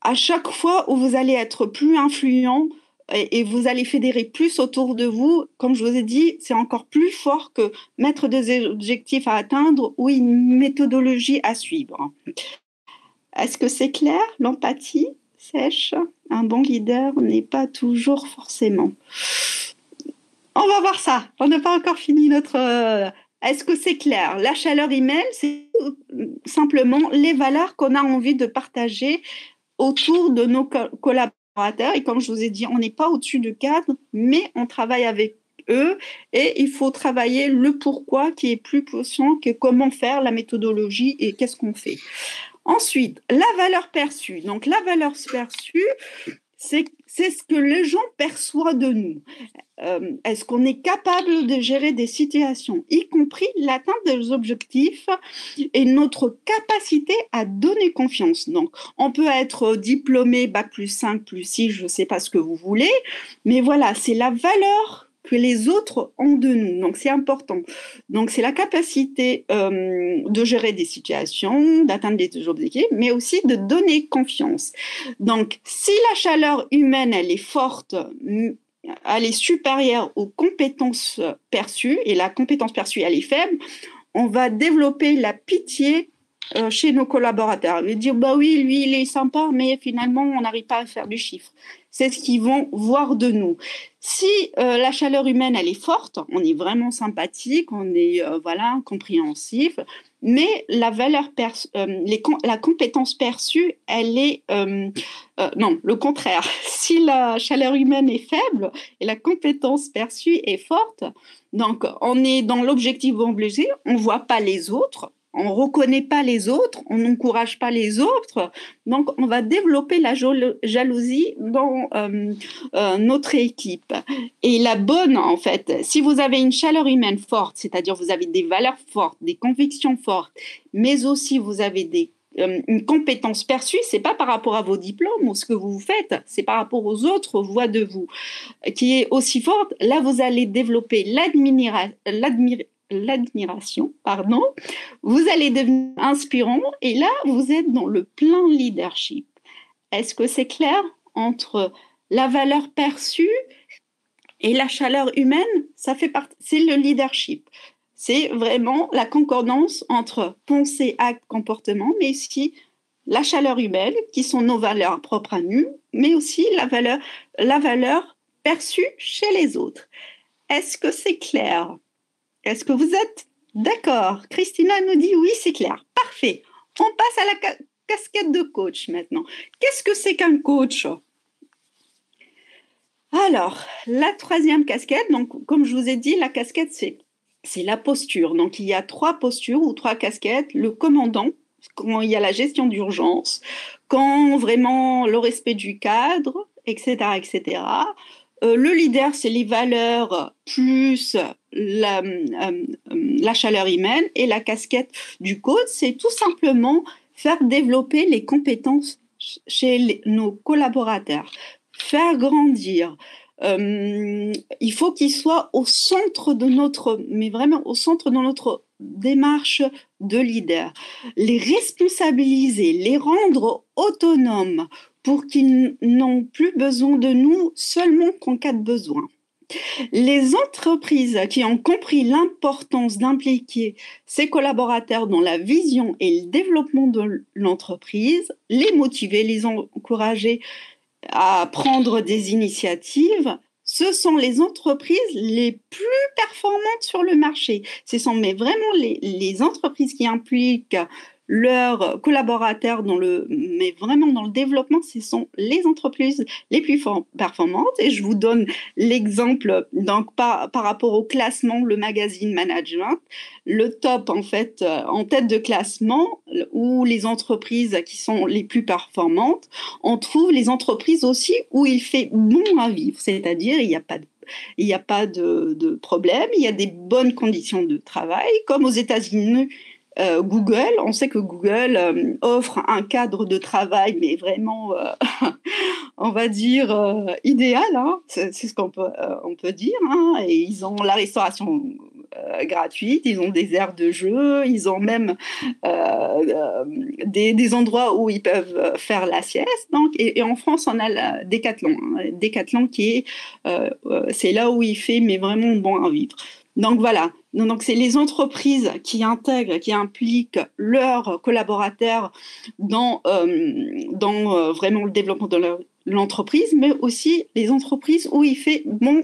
à chaque fois où vous allez être plus influent et vous allez fédérer plus autour de vous, comme je vous ai dit, c'est encore plus fort que mettre des objectifs à atteindre ou une méthodologie à suivre. Est-ce que c'est clair? L'empathie sèche, un bon leader n'est pas toujours forcément. On va voir ça. On n'a pas encore fini notre... Est-ce que c'est clair? La chaleur email, c'est simplement les valeurs qu'on a envie de partager autour de nos collaborateurs. Et comme je vous ai dit, on n'est pas au-dessus du cadre, mais on travaille avec eux et il faut travailler le pourquoi qui est plus puissant que comment faire la méthodologie et qu'est-ce qu'on fait. Ensuite, la valeur perçue. Donc, la valeur perçue, c'est ce que les gens perçoivent de nous. Est-ce qu'on est capable de gérer des situations, y compris l'atteinte des objectifs et notre capacité à donner confiance. Donc, on peut être diplômé Bac plus 5, plus 6, je ne sais pas ce que vous voulez, mais voilà, c'est la valeur que les autres ont de nous. Donc, c'est important. Donc, c'est la capacité de gérer des situations, d'atteindre des objectifs, mais aussi de donner confiance. Donc, si la chaleur humaine, elle est forte, elle est supérieure aux compétences perçues, et la compétence perçue, elle est faible, on va développer la pitié chez nos collaborateurs. Ils vont dire, bah oui, lui, il est sympa, mais finalement, on n'arrive pas à faire du chiffre. C'est ce qu'ils vont voir de nous. Si la chaleur humaine, elle est forte, on est vraiment sympathique, on est voilà, compréhensif, mais la valeur la compétence perçue, elle est non, le contraire. Si la chaleur humaine est faible et la compétence perçue est forte, donc on est dans l'objectif obligé, on voit pas les autres, on reconnaît pas les autres, on n'encourage pas les autres, donc on va développer la jalousie dans notre équipe. Et la bonne, en fait, si vous avez une chaleur humaine forte, c'est-à-dire vous avez des valeurs fortes, des convictions fortes, mais aussi vous avez une compétence perçue, c'est pas par rapport à vos diplômes ou ce que vous faites, c'est par rapport aux autres voix de vous, qui est aussi forte. Là, vous allez développer l'admiration, pardon. Vous allez devenir inspirant et là, vous êtes dans le plein leadership. Est-ce que c'est clair entre la valeur perçue et la chaleur humaine? Ça fait partie, c'est le leadership. C'est vraiment la concordance entre pensée, acte, comportement, mais aussi la chaleur humaine, qui sont nos valeurs propres à nous, mais aussi la valeur perçue chez les autres. Est-ce que c'est clair? Est-ce que vous êtes d'accord? Christina nous dit oui, c'est clair. Parfait. On passe à la casquette de coach maintenant. Qu'est-ce que c'est qu'un coach? Alors, la troisième casquette, donc comme je vous ai dit, la casquette, c'est la posture. Donc, il y a 3 postures ou 3 casquettes. Le commandant, quand il y a la gestion d'urgence, quand vraiment le respect du cadre, etc., etc. Le leader, c'est les valeurs plus la chaleur humaine, et la casquette du coach, c'est tout simplement faire développer les compétences chez nos collaborateurs, faire grandir. Il faut qu'ils soient au centre de mais vraiment au centre de notre démarche de leader. Les responsabiliser, les rendre autonomes pour qu'ils n'ont plus besoin de nous seulement qu'en cas de besoin. Les entreprises qui ont compris l'importance d'impliquer ses collaborateurs dans la vision et le développement de l'entreprise, les motiver, les encourager à prendre des initiatives, ce sont les entreprises les plus performantes sur le marché. Ce sont mais vraiment les entreprises qui impliquent leurs collaborateurs mais vraiment dans le développement, ce sont les entreprises les plus performantes. Et je vous donne l'exemple donc par rapport au classement, le magazine Management, le top en fait en tête de classement où les entreprises qui sont les plus performantes, on trouve les entreprises aussi où il fait bon à vivre, c'est-à-dire il n'y a pas de problème, il y a des bonnes conditions de travail, comme aux États-Unis. Google, on sait que Google offre un cadre de travail, mais vraiment, on va dire, idéal, hein, c'est ce on peut dire. Hein, et ils ont la restauration gratuite, ils ont des aires de jeu, ils ont même des endroits où ils peuvent faire la sieste. Donc, et en France, on a Decathlon. Hein, Decathlon qui est, c'est là où il fait, mais vraiment bon à vivre. Donc voilà, donc c'est les entreprises qui intègrent, qui impliquent leurs collaborateurs dans vraiment le développement de l'entreprise, mais aussi les entreprises où il fait bon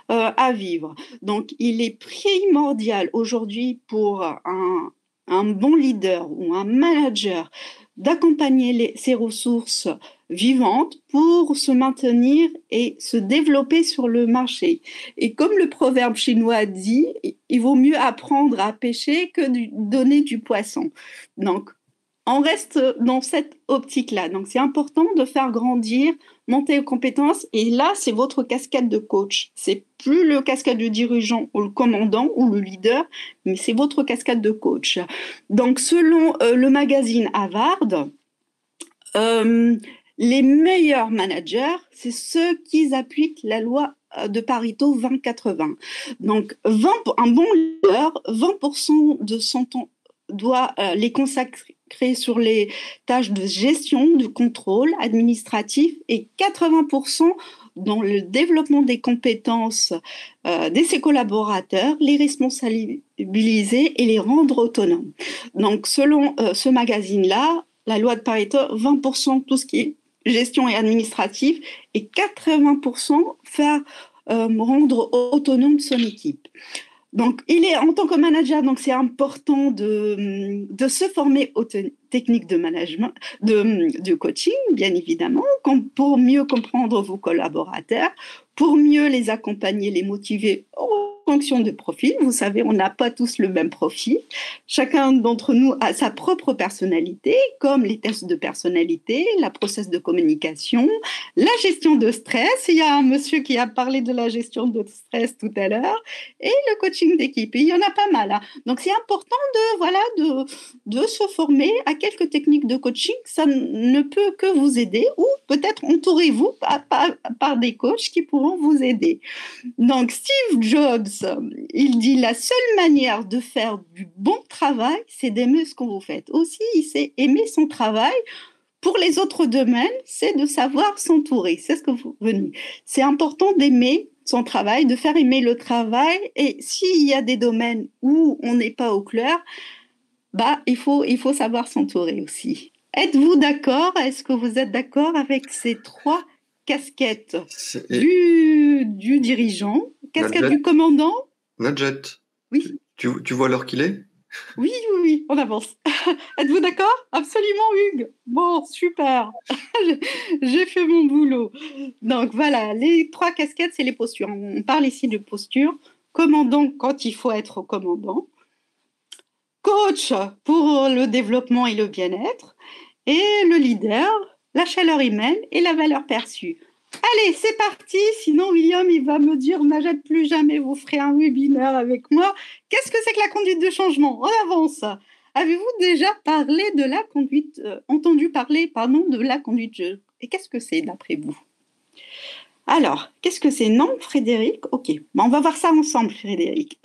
à vivre. Donc il est primordial aujourd'hui pour un bon leader ou un manager d'accompagner ces ressources vivantes pour se maintenir et se développer sur le marché. Et comme le proverbe chinois dit, il vaut mieux apprendre à pêcher que donner du poisson. Donc, on reste dans cette optique-là. Donc, c'est important de faire grandir, monter aux compétences. Et là, c'est votre casquette de coach. C'est plus le casquette du dirigeant ou le commandant ou le leader, mais c'est votre casquette de coach. Donc, selon le magazine Harvard, les meilleurs managers, c'est ceux qui appliquent la loi de Pareto 20-80. Donc, un bon leader, 20% de son temps doit les consacrer sur les tâches de gestion, de contrôle administratif, et 80% dans le développement des compétences de ses collaborateurs, les responsabiliser et les rendre autonomes. Donc, selon ce magazine-là, la loi de Pareto, 20% tout ce qui est gestion et administratif, et 80% faire rendre autonome son équipe. Donc, en tant que manager, donc c'est important de se former aux techniques de management, de coaching, bien évidemment, pour mieux comprendre vos collaborateurs, pour mieux les accompagner, les motiver en fonction de profil. Vous savez, on n'a pas tous le même profil. Chacun d'entre nous a sa propre personnalité, comme les tests de personnalité, la process de communication, la gestion de stress. Il y a un monsieur qui a parlé de la gestion de stress tout à l'heure, et le coaching d'équipe. Et il y en a pas mal. Hein. Donc, c'est important de se former à quelques techniques de coaching. Ça ne peut que vous aider, ou peut-être entourez-vous par des coachs qui pourront vous aider. Donc, Steve Jobs, il dit la seule manière de faire du bon travail, c'est d'aimer ce que vous faites. Aussi, il sait aimer son travail. Pour les autres domaines, c'est de savoir s'entourer. C'est ce que vous venez. C'est important d'aimer son travail, de faire aimer le travail. Et s'il y a des domaines où on n'est pas au clair, il faut savoir s'entourer aussi. Êtes-vous d'accord? Est-ce que vous êtes d'accord avec ces trois casquettes du dirigeant, casquette du commandant? Nadjet, oui. Tu vois l'heure qu'il est? Oui, on avance. Êtes-vous d'accord? Absolument, Hugues. Bon, super. J'ai fait mon boulot. Donc voilà, les trois casquettes, c'est les postures. On parle ici de posture. Commandant quand il faut être commandant. Coach pour le développement et le bien-être. Et le leader, la chaleur humaine et la valeur perçue. Allez, c'est parti. Sinon, William, il va me dire, Najat, plus jamais vous ferez un webinaire avec moi. Qu'est-ce que c'est que la conduite de changement? On avance. Avez-vous déjà parlé de la conduite, entendu parler, pardon, de la conduite? Et qu'est-ce que c'est d'après vous? Alors, qu'est-ce que c'est? Non, Frédéric? Ok, on va voir ça ensemble, Frédéric.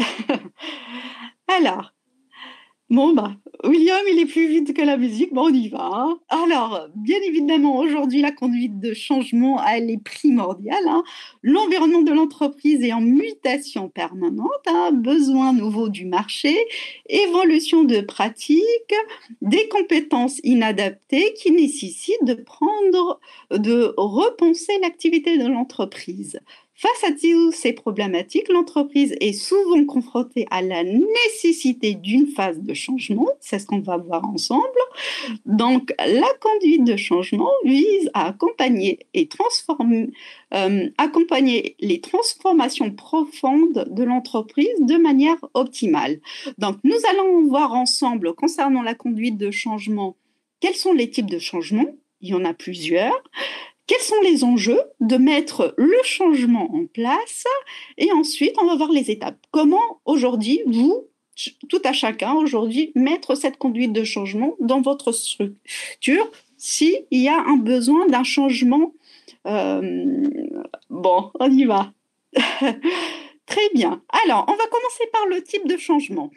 Alors, William, il est plus vite que la musique. On y va. Hein. Alors, bien évidemment, aujourd'hui, la conduite de changement, elle est primordiale. Hein. L'environnement de l'entreprise est en mutation permanente, hein, besoins nouveaux du marché, évolution de pratiques, des compétences inadaptées qui nécessitent de repenser l'activité de l'entreprise. Face à toutes ces problématiques, l'entreprise est souvent confrontée à la nécessité d'une phase de changement. C'est ce qu'on va voir ensemble. Donc, la conduite de changement vise à accompagner les transformations profondes de l'entreprise de manière optimale. Donc, nous allons voir ensemble, concernant la conduite de changement, quels sont les types de changements. Il y en a plusieurs. Quels sont les enjeux de mettre le changement en place? Et ensuite, on va voir les étapes. Comment aujourd'hui, vous, tout à chacun, aujourd'hui, mettre cette conduite de changement dans votre structure s'il y a un besoin d'un changement. Bon, on y va. Très bien. Alors, on va commencer par le type de changement.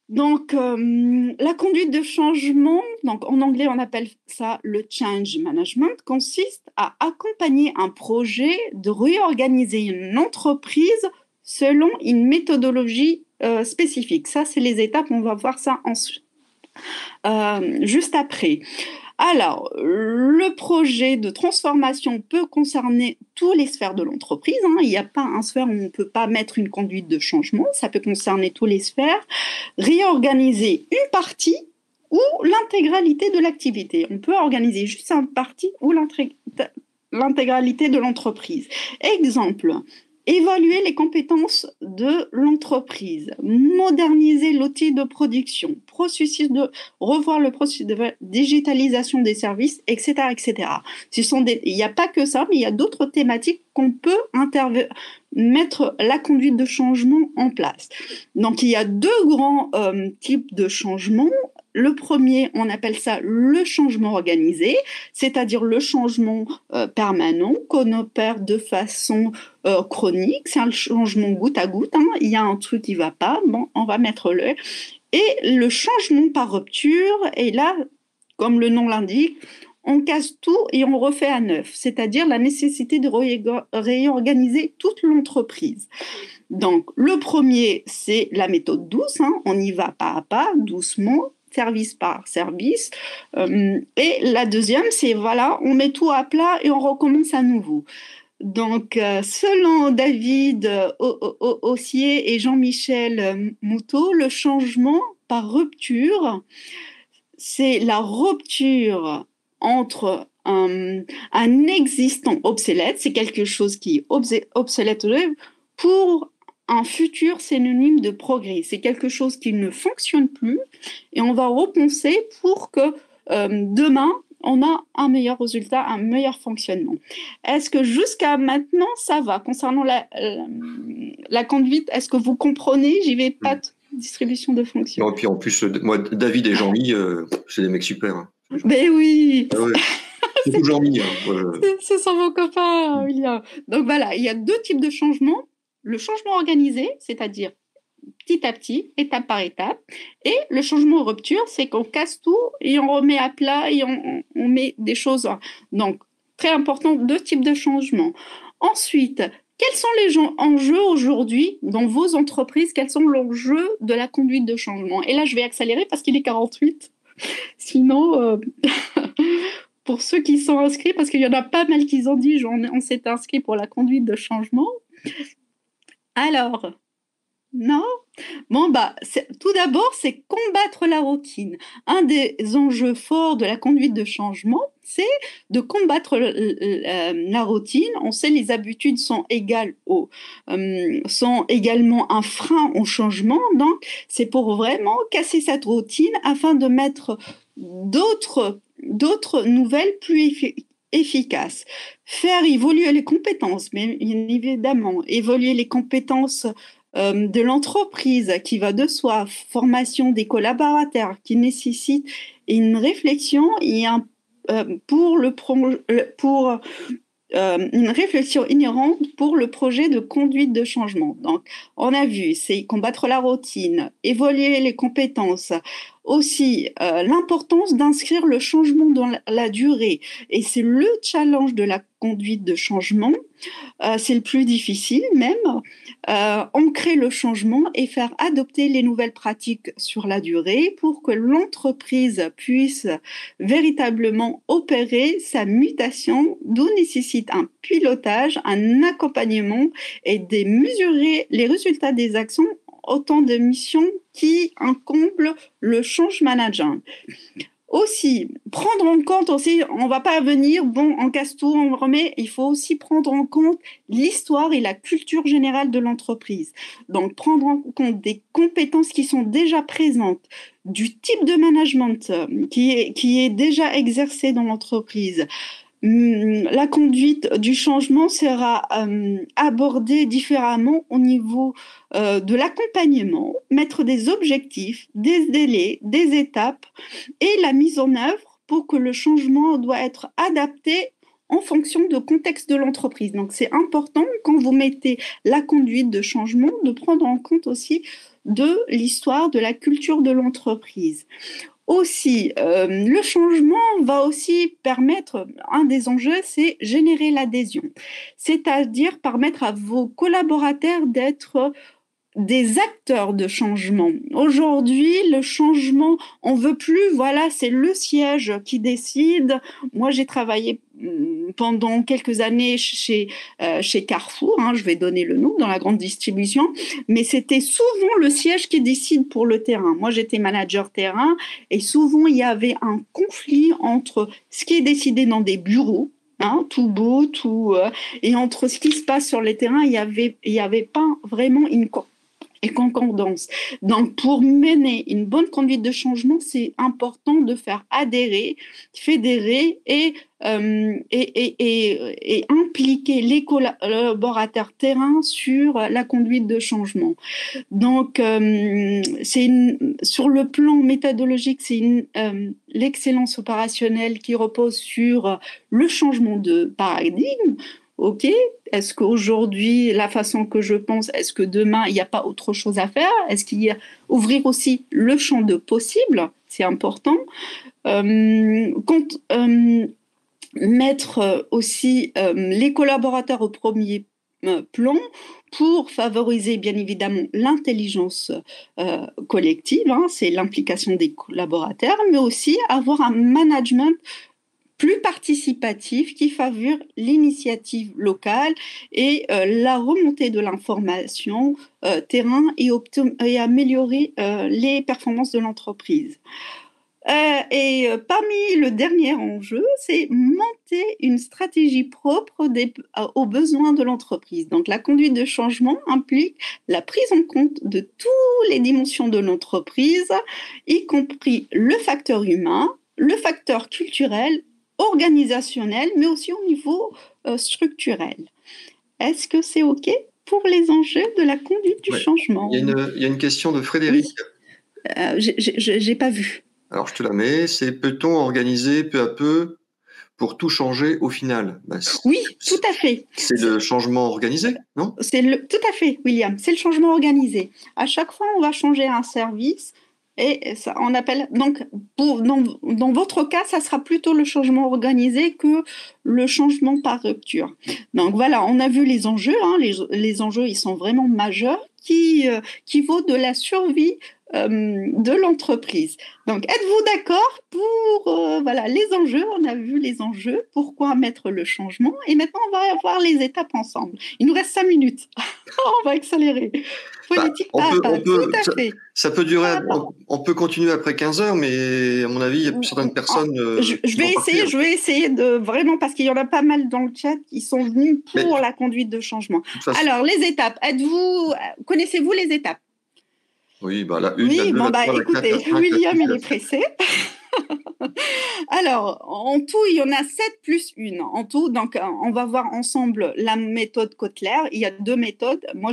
Donc, la conduite de changement, donc en anglais on appelle ça le change management, consiste à accompagner un projet de réorganiser une entreprise selon une méthodologie spécifique. Ça, c'est les étapes, on va voir ça juste après. Alors, le projet de transformation peut concerner toutes les sphères de l'entreprise. Hein. Il n'y a pas un sphère où on ne peut pas mettre une conduite de changement. Ça peut concerner toutes les sphères. Réorganiser une partie ou l'intégralité de l'activité. On peut organiser juste une partie ou l'intégralité de l'entreprise. Exemple. Évaluer les compétences de l'entreprise, moderniser l'outil de production, revoir le processus de digitalisation des services, etc., etc. Il n'y a pas que ça, mais il y a d'autres thématiques qu'on peut mettre la conduite de changement en place. Donc, il y a deux grands types de changements. Le premier, on appelle ça le changement organisé, c'est-à-dire le changement permanent qu'on opère de façon chronique. C'est un changement goutte à goutte. Hein. Il y a un truc qui ne va pas, bon, on va mettre le. Et le changement par rupture, et là, comme le nom l'indique, on casse tout et on refait à neuf, c'est-à-dire la nécessité de réorganiser toute l'entreprise. Donc, le premier, c'est la méthode douce. Hein. On y va pas à pas, doucement, service par service. Et la deuxième, c'est voilà, on met tout à plat et on recommence à nouveau. Donc, selon David Ossier et Jean-Michel Moutot, le changement par rupture, c'est la rupture entre un existant obsolète, c'est quelque chose qui est obsolète pour un futur synonyme de progrès. C'est quelque chose qui ne fonctionne plus et on va repenser pour que demain, on a un meilleur résultat, un meilleur fonctionnement. Est-ce que jusqu'à maintenant, ça va? Concernant la conduite, est-ce que vous comprenez? J'y vais pas de distribution de fonctions. Non, et puis en plus, moi, David et Jean-Mi, c'est des mecs super. Hein. Mais oui. Ah ouais. C'est Jean-Mi. Hein. Ce sont vos copains, William. Donc voilà, il y a deux types de changements. Le changement organisé, c'est-à-dire petit à petit, étape par étape. Et le changement en rupture, c'est qu'on casse tout et on remet à plat et on met des choses. Donc, très important, deux types de changements. Ensuite, quels sont les enjeux aujourd'hui dans vos entreprises? Quels sont les enjeux de la conduite de changement? Et là, je vais accélérer parce qu'il est 48. Sinon, pour ceux qui sont inscrits, parce qu'il y en a pas mal qui ont dit on s'est inscrit pour la conduite de changement. Alors, non? Bon, tout d'abord, c'est combattre la routine. Un des enjeux forts de la conduite de changement, c'est de combattre la routine. On sait les habitudes sont également un frein au changement. Donc, c'est pour vraiment casser cette routine afin de mettre d'autres nouvelles plus efficace. Faire évoluer les compétences, mais bien évidemment, évoluer les compétences de l'entreprise qui va de soi, formation des collaborateurs qui nécessite une réflexion et pour une réflexion inhérente pour le projet de conduite de changement. Donc, on a vu, c'est combattre la routine, évoluer les compétences, aussi l'importance d'inscrire le changement dans la durée. Et c'est le challenge de la conduite de changement. C'est le plus difficile même. Ancrer le changement et faire adopter les nouvelles pratiques sur la durée pour que l'entreprise puisse véritablement opérer sa mutation, d'où nécessite un pilotage, un accompagnement et de mesurer les résultats des actions, autant de missions qui incomblent le change management. Aussi, prendre en compte aussi, on ne va pas venir, bon, on casse tout, on remet, il faut aussi prendre en compte l'histoire et la culture générale de l'entreprise. Donc, prendre en compte des compétences qui sont déjà présentes, du type de management qui est déjà exercé dans l'entreprise. La conduite du changement sera abordée différemment au niveau de l'accompagnement, mettre des objectifs, des délais, des étapes et la mise en œuvre pour que le changement doit être adapté en fonction du contexte de l'entreprise. Donc, c'est important quand vous mettez la conduite de changement de prendre en compte aussi de l'histoire, de la culture de l'entreprise. Aussi, le changement va aussi permettre, un des enjeux, c'est générer l'adhésion, c'est-à-dire permettre à vos collaborateurs d'être des acteurs de changement. Aujourd'hui, le changement, on veut plus, voilà, c'est le siège qui décide. Moi, j'ai travaillé pendant quelques années chez Carrefour, je vais donner le nom, dans la grande distribution, mais c'était souvent le siège qui décide pour le terrain. Moi, j'étais manager terrain et souvent, il y avait un conflit entre ce qui est décidé dans des bureaux, tout beau, et entre ce qui se passe sur les terrains, il y avait pas vraiment une concordance. Donc, pour mener une bonne conduite de changement, c'est important de faire adhérer, fédérer et impliquer les collaborateurs terrain sur la conduite de changement. Donc, sur le plan méthodologique, c'est l'excellence opérationnelle qui repose sur le changement de paradigme. OK, est-ce qu'aujourd'hui, la façon que je pense, est-ce que demain, il n'y a pas autre chose à faire? Est-ce qu'il y a ouvrir aussi le champ de possible? C'est important. Mettre aussi les collaborateurs au premier plan pour favoriser bien évidemment l'intelligence collective, c'est l'implication des collaborateurs, mais aussi avoir un management plus participatif qui favorise l'initiative locale et la remontée de l'information terrain et améliorer les performances de l'entreprise. Et parmi le dernier enjeu, c'est monter une stratégie propre aux besoins de l'entreprise. Donc, la conduite de changement implique la prise en compte de toutes les dimensions de l'entreprise, y compris le facteur humain, le facteur culturel, organisationnel, mais aussi au niveau structurel. Est-ce que c'est OK pour les enjeux de la conduite du changement? Il y a une question de Frédéric. Oui. J'ai pas vu. Alors, je te la mets. C'est peut-on organiser peu à peu pour tout changer au final? Oui, tout à fait. C'est le changement organisé, non? Tout à fait, William. C'est le changement organisé. À chaque fois, on va changer un service. Et ça, on appelle donc dans votre cas, ça sera plutôt le changement organisé que le changement par rupture. Donc voilà, on a vu les enjeux. Les enjeux, ils sont vraiment majeurs, qui vaut de la survie de l'entreprise. Donc, êtes-vous d'accord pour les enjeux? On a vu les enjeux, pourquoi mettre le changement, et maintenant on va voir les étapes ensemble. Il nous reste 5 minutes. On va accélérer. Politique pas à pas, tout à fait. Ça peut durer, on peut continuer après 15 heures, mais à mon avis, il y a certaines personnes. Je vais essayer de vraiment, parce qu'il y en a pas mal dans le chat qui sont venus pour la conduite de changement. Alors, les étapes, connaissez-vous les étapes? Oui, la une, oui, la deux, la trois, écoutez, la 4, la 5, William, il est pressé. Alors, en tout, il y en a 7 plus une. En tout, donc, on va voir ensemble la méthode Kotler. Il y a 2 méthodes. Moi,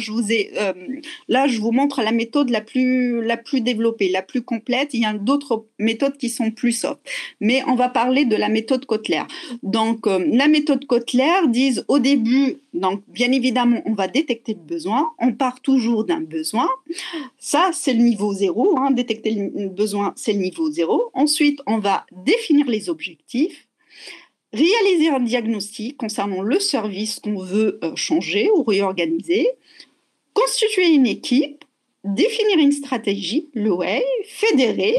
là, je vous montre la méthode la plus développée, la plus complète. Il y a d'autres méthodes qui sont plus soft. Mais on va parler de la méthode Kotler. Donc, la méthode Kotler dit au début, donc, bien évidemment, on va détecter le besoin. On part toujours d'un besoin. Ça, c'est le niveau 0. Hein. Détecter le besoin, c'est le niveau 0. Ensuite, on va définir les objectifs, réaliser un diagnostic concernant le service qu'on veut changer ou réorganiser, constituer une équipe, définir une stratégie, le way, fédérer,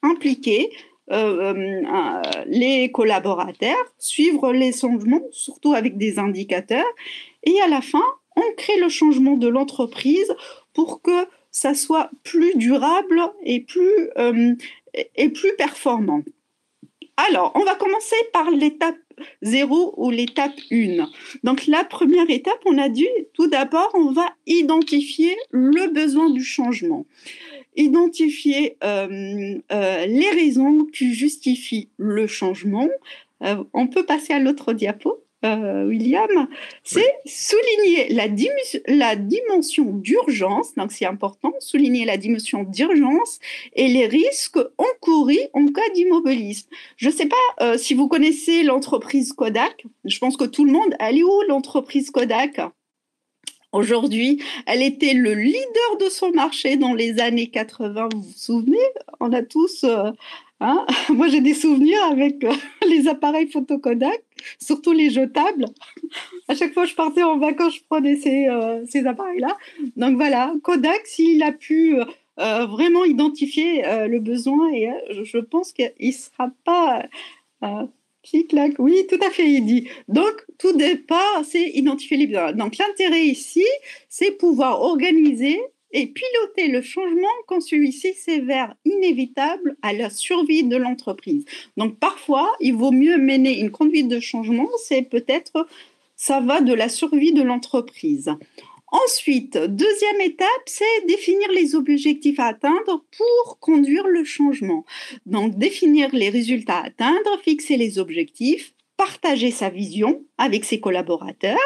impliquer les collaborateurs, suivre les changements, surtout avec des indicateurs, et à la fin, on crée le changement de l'entreprise pour que ça soit plus durable et plus performant. Alors, on va commencer par l'étape 0 ou l'étape 1. Donc, la première étape, on a dit, tout d'abord, on va identifier le besoin du changement. Identifier les raisons qui justifient le changement. On peut passer à l'autre diapo. William, c'est souligner la dimension d'urgence, donc c'est important, souligner la dimension d'urgence et les risques encourus en cas d'immobilisme. Je ne sais pas si vous connaissez l'entreprise Kodak, je pense que tout le monde, elle est où l'entreprise Kodak ? Aujourd'hui, elle était le leader de son marché dans les années 80, vous vous souvenez ? On a tous... Hein, moi, j'ai des souvenirs avec les appareils photo Kodak, surtout les jetables. À chaque fois que je partais en vacances, je prenais ces appareils-là. Donc voilà, Kodak, s'il a pu vraiment identifier le besoin, et je pense qu'il ne sera pas... clic-clac, oui, tout à fait, il dit. Donc, tout départ, c'est identifier les besoins. Donc, l'intérêt ici, c'est pouvoir organiser et piloter le changement quand celui-ci s'avère inévitable à la survie de l'entreprise. Donc, parfois, il vaut mieux mener une conduite de changement, c'est peut-être, ça va de la survie de l'entreprise. Ensuite, deuxième étape, c'est définir les objectifs à atteindre pour conduire le changement. Donc, définir les résultats à atteindre, fixer les objectifs, partager sa vision avec ses collaborateurs,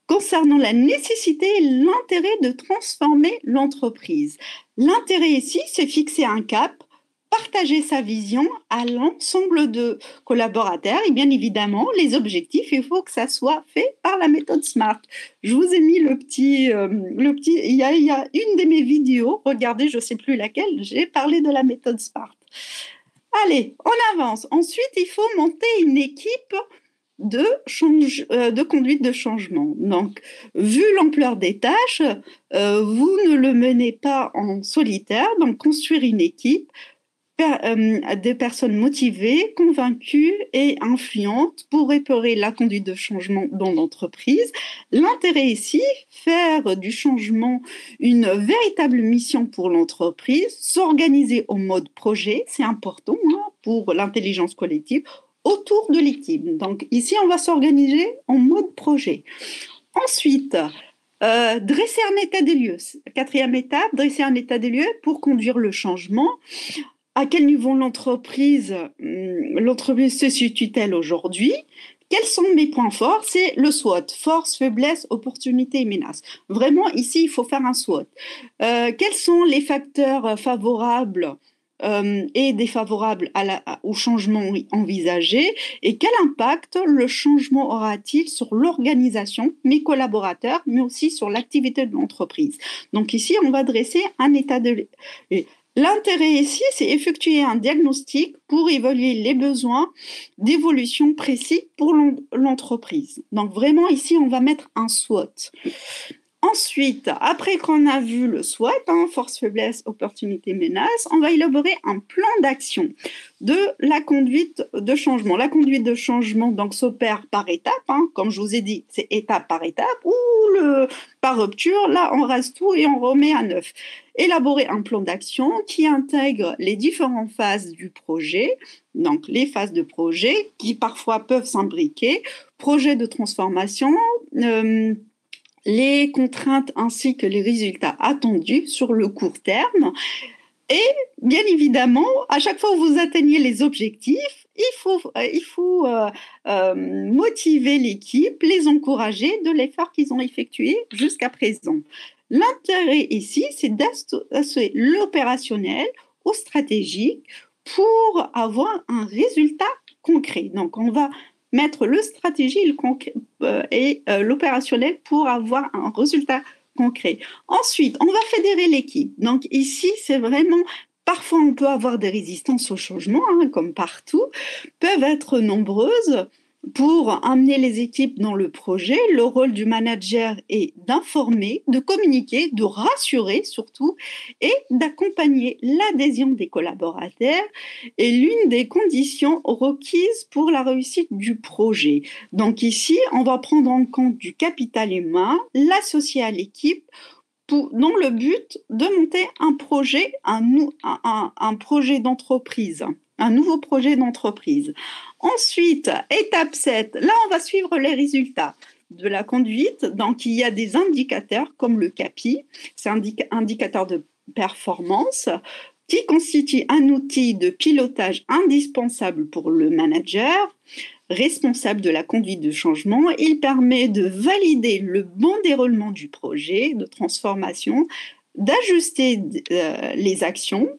concernant la nécessité et l'intérêt de transformer l'entreprise. L'intérêt ici, c'est fixer un cap, partager sa vision à l'ensemble de collaborateurs et bien évidemment, les objectifs, il faut que ça soit fait par la méthode SMART. Je vous ai mis le petit il y a une de mes vidéos, regardez, je ne sais plus laquelle, j'ai parlé de la méthode SMART. Allez, on avance. Ensuite, il faut monter une équipe de conduite de changement. Donc, vu l'ampleur des tâches, vous ne le menez pas en solitaire, donc construire une équipe, des personnes motivées, convaincues et influentes pour épauler la conduite de changement dans l'entreprise. L'intérêt ici, faire du changement une véritable mission pour l'entreprise, s'organiser en mode projet, c'est important pour l'intelligence collective, autour de l'équipe. Donc ici, on va s'organiser en mode projet. Ensuite, dresser un état des lieux. Quatrième étape, dresser un état des lieux pour conduire le changement. À quel niveau l'entreprise se situe-t-elle aujourd'hui ? Quels sont mes points forts ? C'est le SWOT, force, faiblesse, opportunité et menace. Vraiment, ici, il faut faire un SWOT. Quels sont les facteurs favorables et défavorable au changement envisagé et quel impact le changement aura-t-il sur l'organisation, mes collaborateurs, mais aussi sur l'activité de l'entreprise. Donc ici, on va dresser un état de... L'intérêt ici, c'est effectuer un diagnostic pour évaluer les besoins d'évolution précis pour l'entreprise. Donc vraiment, ici, on va mettre un SWOT. Ensuite, après qu'on a vu le SWOT, force, faiblesse, opportunité, menace, on va élaborer un plan d'action de la conduite de changement. La conduite de changement donc s'opère par étapes, comme je vous ai dit, c'est étape par étape, ou par rupture, là on rase tout et on remet à neuf. Élaborer un plan d'action qui intègre les différentes phases du projet, donc les phases de projet qui parfois peuvent s'imbriquer, projet de transformation, les contraintes ainsi que les résultats attendus sur le court terme Bien évidemment, à chaque fois où vous atteignez les objectifs, il faut motiver l'équipe, les encourager de l'effort qu'ils ont effectué jusqu'à présent. L'intérêt ici, c'est d'associer l'opérationnel au stratégique pour avoir un résultat concret. Donc, on va mettre le stratégie et l'opérationnel pour avoir un résultat concret. Ensuite, on va fédérer l'équipe. Donc ici, c'est vraiment, parfois on peut avoir des résistances au changement, hein, comme partout, peuvent être nombreuses pour amener les équipes dans le projet. Le rôle du manager est d'informer, de communiquer, de rassurer surtout et d'accompagner l'adhésion des collaborateurs est l'une des conditions requises pour la réussite du projet. Donc ici, on va prendre en compte du capital humain, l'associer à l'équipe dans le but de monter un projet, un projet d'entreprise, un nouveau projet d'entreprise. Ensuite, étape 7, là, on va suivre les résultats de la conduite. Donc, il y a des indicateurs comme le CAPI, c'est un indicateur de performance qui constitue un outil de pilotage indispensable pour le manager responsable de la conduite de changement. Il permet de valider le bon déroulement du projet de transformation, d'ajuster les actions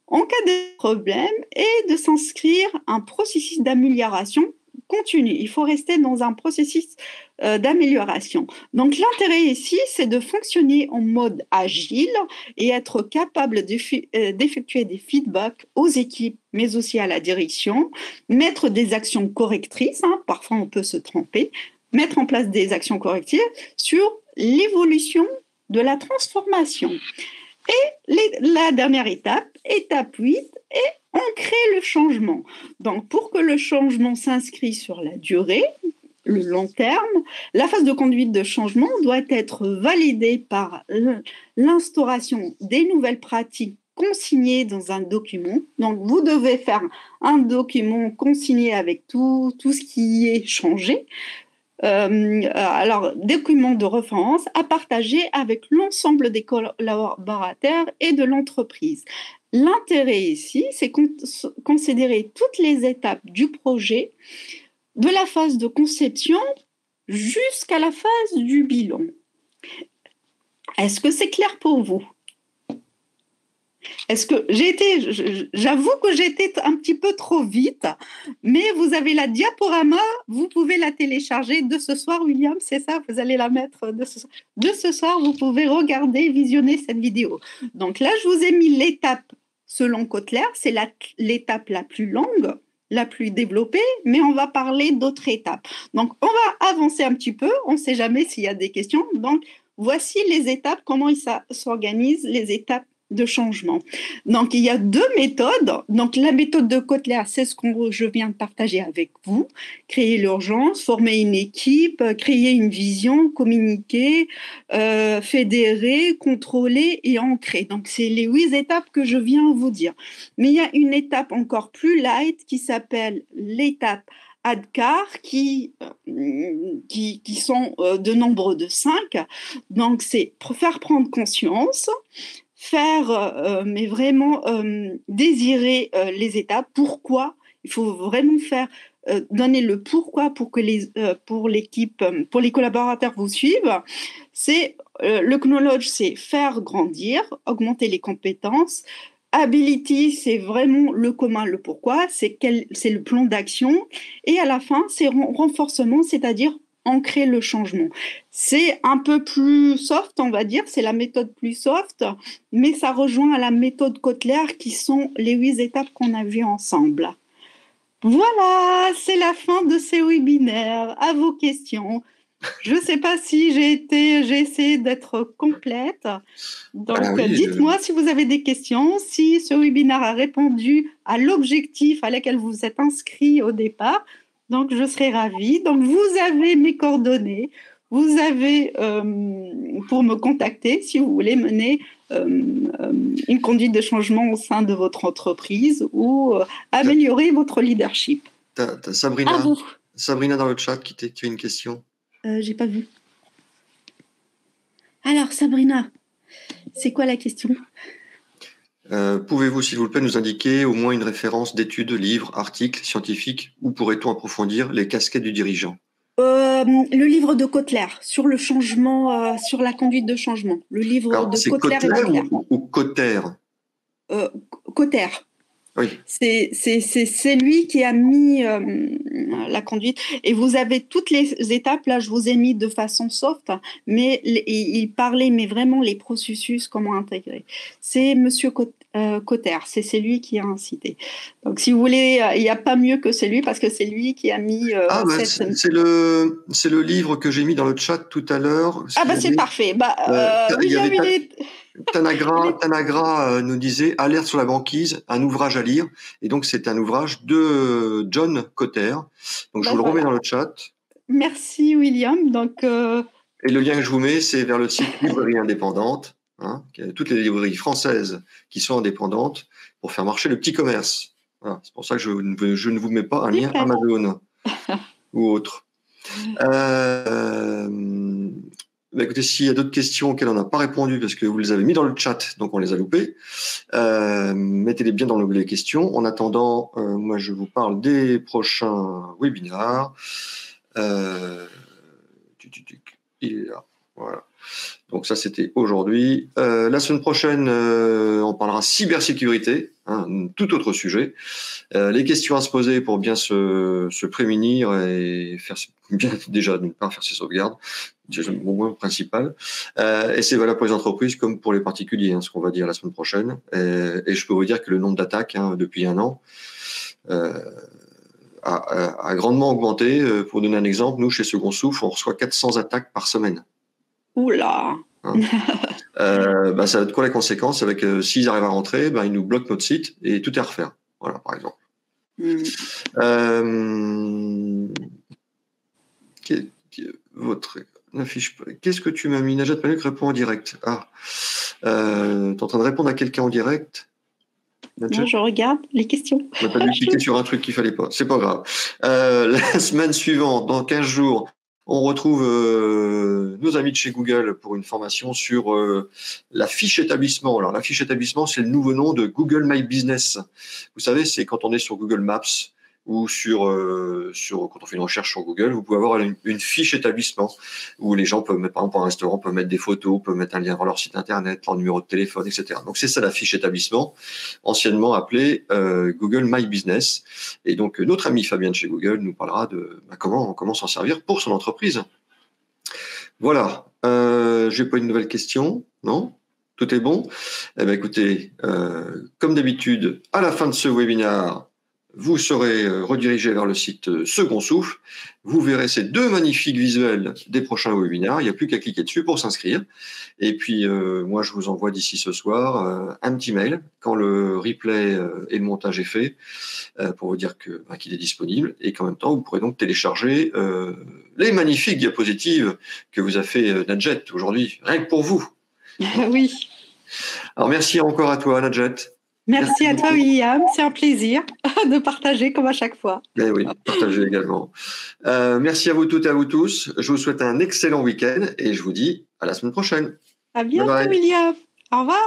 en cas de problème et de s'inscrire un processus d'amélioration continue. Il faut rester dans un processus d'amélioration. Donc l'intérêt ici, c'est de fonctionner en mode agile et être capable d'effectuer des feedbacks aux équipes, mais aussi à la direction, mettre des actions correctrices, hein, parfois on peut se tromper, mettre en place des actions correctives sur l'évolution de la transformation. Et la dernière étape, étape 8, est ancrer le changement. Donc, pour que le changement s'inscrit sur la durée, le long terme, la phase de conduite de changement doit être validée par l'instauration des nouvelles pratiques consignées dans un document. Donc, vous devez faire un document consigné avec tout ce qui est changé. Alors, document de référence à partager avec l'ensemble des collaborateurs et de l'entreprise. L'intérêt ici, c'est considérer toutes les étapes du projet, de la phase de conception jusqu'à la phase du bilan. Est-ce que c'est clair pour vous? Est-ce que j'avoue que j'ai été un petit peu trop vite, mais vous avez la diaporama, vous pouvez la télécharger de ce soir, William, c'est ça, vous allez la mettre de ce soir. De ce soir, vous pouvez regarder, visionner cette vidéo. Donc là, je vous ai mis l'étape selon Kotler, c'est l'étape la plus longue, la plus développée, mais on va parler d'autres étapes. Donc, on va avancer un petit peu, on ne sait jamais s'il y a des questions. Donc, voici les étapes, comment s'organisent les étapes de changement. Donc, il y a deux méthodes. Donc, la méthode de Kotler, c'est ce que je viens de partager avec vous. Créer l'urgence, former une équipe, créer une vision, communiquer, fédérer, contrôler et ancrer. Donc, c'est les 8 étapes que je viens vous dire. Mais il y a une étape encore plus light qui s'appelle l'étape ADKAR qui sont de nombre de 5. Donc, c'est faire prendre conscience, mais vraiment désirer les étapes. Pourquoi? Il faut vraiment donner le pourquoi pour que pour l'équipe, pour les collaborateurs vous suivent. C'est le knowledge, c'est faire grandir, augmenter les compétences. Ability, c'est vraiment le comment, le pourquoi, c'est le plan d'action. Et à la fin, c'est renforcement, c'est-à-dire ancrer le changement. C'est un peu plus soft, on va dire, c'est la méthode plus soft, mais ça rejoint à la méthode Kotler qui sont les 8 étapes qu'on a vues ensemble. Voilà, c'est la fin de ces webinaires. À vos questions. Je ne sais pas si j'ai essayé d'être complète. Donc, oui, dites-moi si vous avez des questions, si ce webinaire a répondu à l'objectif à laquelle vous êtes inscrit au départ. Donc, je serai ravie. Donc, vous avez mes coordonnées. Vous avez, pour me contacter, si vous voulez mener une conduite de changement au sein de votre entreprise ou améliorer votre leadership. T'as Sabrina dans le chat qui a une question. J'ai pas vu. Alors, Sabrina, c'est quoi la question? Pouvez-vous, s'il vous plaît, nous indiquer au moins une référence d'études, livres, articles scientifiques, où pourrait-on approfondir les casquettes du dirigeant? Le livre de Kotler sur le changement, sur la conduite de changement. Le livre Alors, de c'est Kotler et Kotler Butler. ou Cotter? Euh, Kotler. Oui. C'est lui qui a mis la conduite. Et vous avez toutes les étapes. Là, je vous ai mis de façon soft, mais il parlait, mais vraiment les processus, comment intégrer. C'est Monsieur Cotter, c'est lui qui a incité. Donc, si vous voulez, il n'y a pas mieux que c'est lui parce que c'est lui qui a mis cette. C'est le livre que j'ai mis dans le chat tout à l'heure. Ah, bah, c'est parfait. Bah, William, il est. Tanagra nous disait Alerte sur la banquise, un ouvrage à lire. Et donc, c'est un ouvrage de John Cotter. Donc, je vous le remets dans le chat. Merci, William. Donc, et le lien que je vous mets, c'est vers le site Librairie Indépendante. Hein, toutes les librairies françaises qui sont indépendantes pour faire marcher le petit commerce. Voilà, c'est pour ça que je ne vous mets pas un lien Amazon ou autre. Bah écoutez, s'il y a d'autres questions auxquelles on n'a pas répondu parce que vous les avez mis dans le chat, donc on les a loupées, mettez-les bien dans les questions. En attendant, moi je vous parle des prochains webinars. Il est là, voilà. Donc ça, c'était aujourd'hui. La semaine prochaine, on parlera cybersécurité, un tout autre sujet. Les questions à se poser pour bien se prémunir et faire bien déjà d'une part faire ses sauvegardes, c'est mon point principal. Et c'est valable pour les entreprises comme pour les particuliers, ce qu'on va dire la semaine prochaine. Et je peux vous dire que le nombre d'attaques depuis un an a grandement augmenté. Pour donner un exemple, nous chez Second Souffle, on reçoit 400 attaques par semaine. Oula. Ça va être quoi la conséquence? Avec s'ils arrivent à rentrer, ils nous bloquent notre site et tout est à refaire. Voilà, par exemple. Votre affiche. Qu'est-ce que tu m'as mis? Najat Malek répond en direct. Ah, t'es en train de répondre à quelqu'un en direct? Non, je regarde les questions. On n'a pas dû cliquer sur un truc qu'il fallait pas. C'est pas grave. La semaine suivante, dans 15 jours, on retrouve nos amis de chez Google pour une formation sur la fiche établissement. Alors, la fiche établissement, c'est le nouveau nom de Google My Business. Vous savez, c'est quand on est sur Google Maps ou quand on fait une recherche sur Google, vous pouvez avoir une fiche établissement où les gens peuvent mettre, par exemple, un restaurant, peuvent mettre des photos, peuvent mettre un lien vers leur site internet, leur numéro de téléphone, etc. Donc, c'est ça la fiche établissement, anciennement appelée Google My Business. Et donc, notre ami Fabien de chez Google nous parlera de comment s'en servir pour son entreprise. Voilà. J'ai pas une nouvelle question, non? Tout est bon? Eh bien, écoutez, comme d'habitude, à la fin de ce webinaire, vous serez redirigé vers le site Second Souffle. Vous verrez ces deux magnifiques visuels des prochains webinaires. Il n'y a plus qu'à cliquer dessus pour s'inscrire. Et puis, moi, je vous envoie d'ici ce soir un petit mail quand le replay et le montage est fait pour vous dire qu'il est disponible et qu'en même temps, vous pourrez donc télécharger les magnifiques diapositives que vous a fait Najat aujourd'hui, rien que pour vous. Oui. Alors, merci encore à toi, Najat. Merci à toi, William. C'est un plaisir de partager comme à chaque fois. Eh oui, partager également. Merci à vous toutes et à vous tous. Je vous souhaite un excellent week-end et je vous dis à la semaine prochaine. À bientôt, William. Au revoir.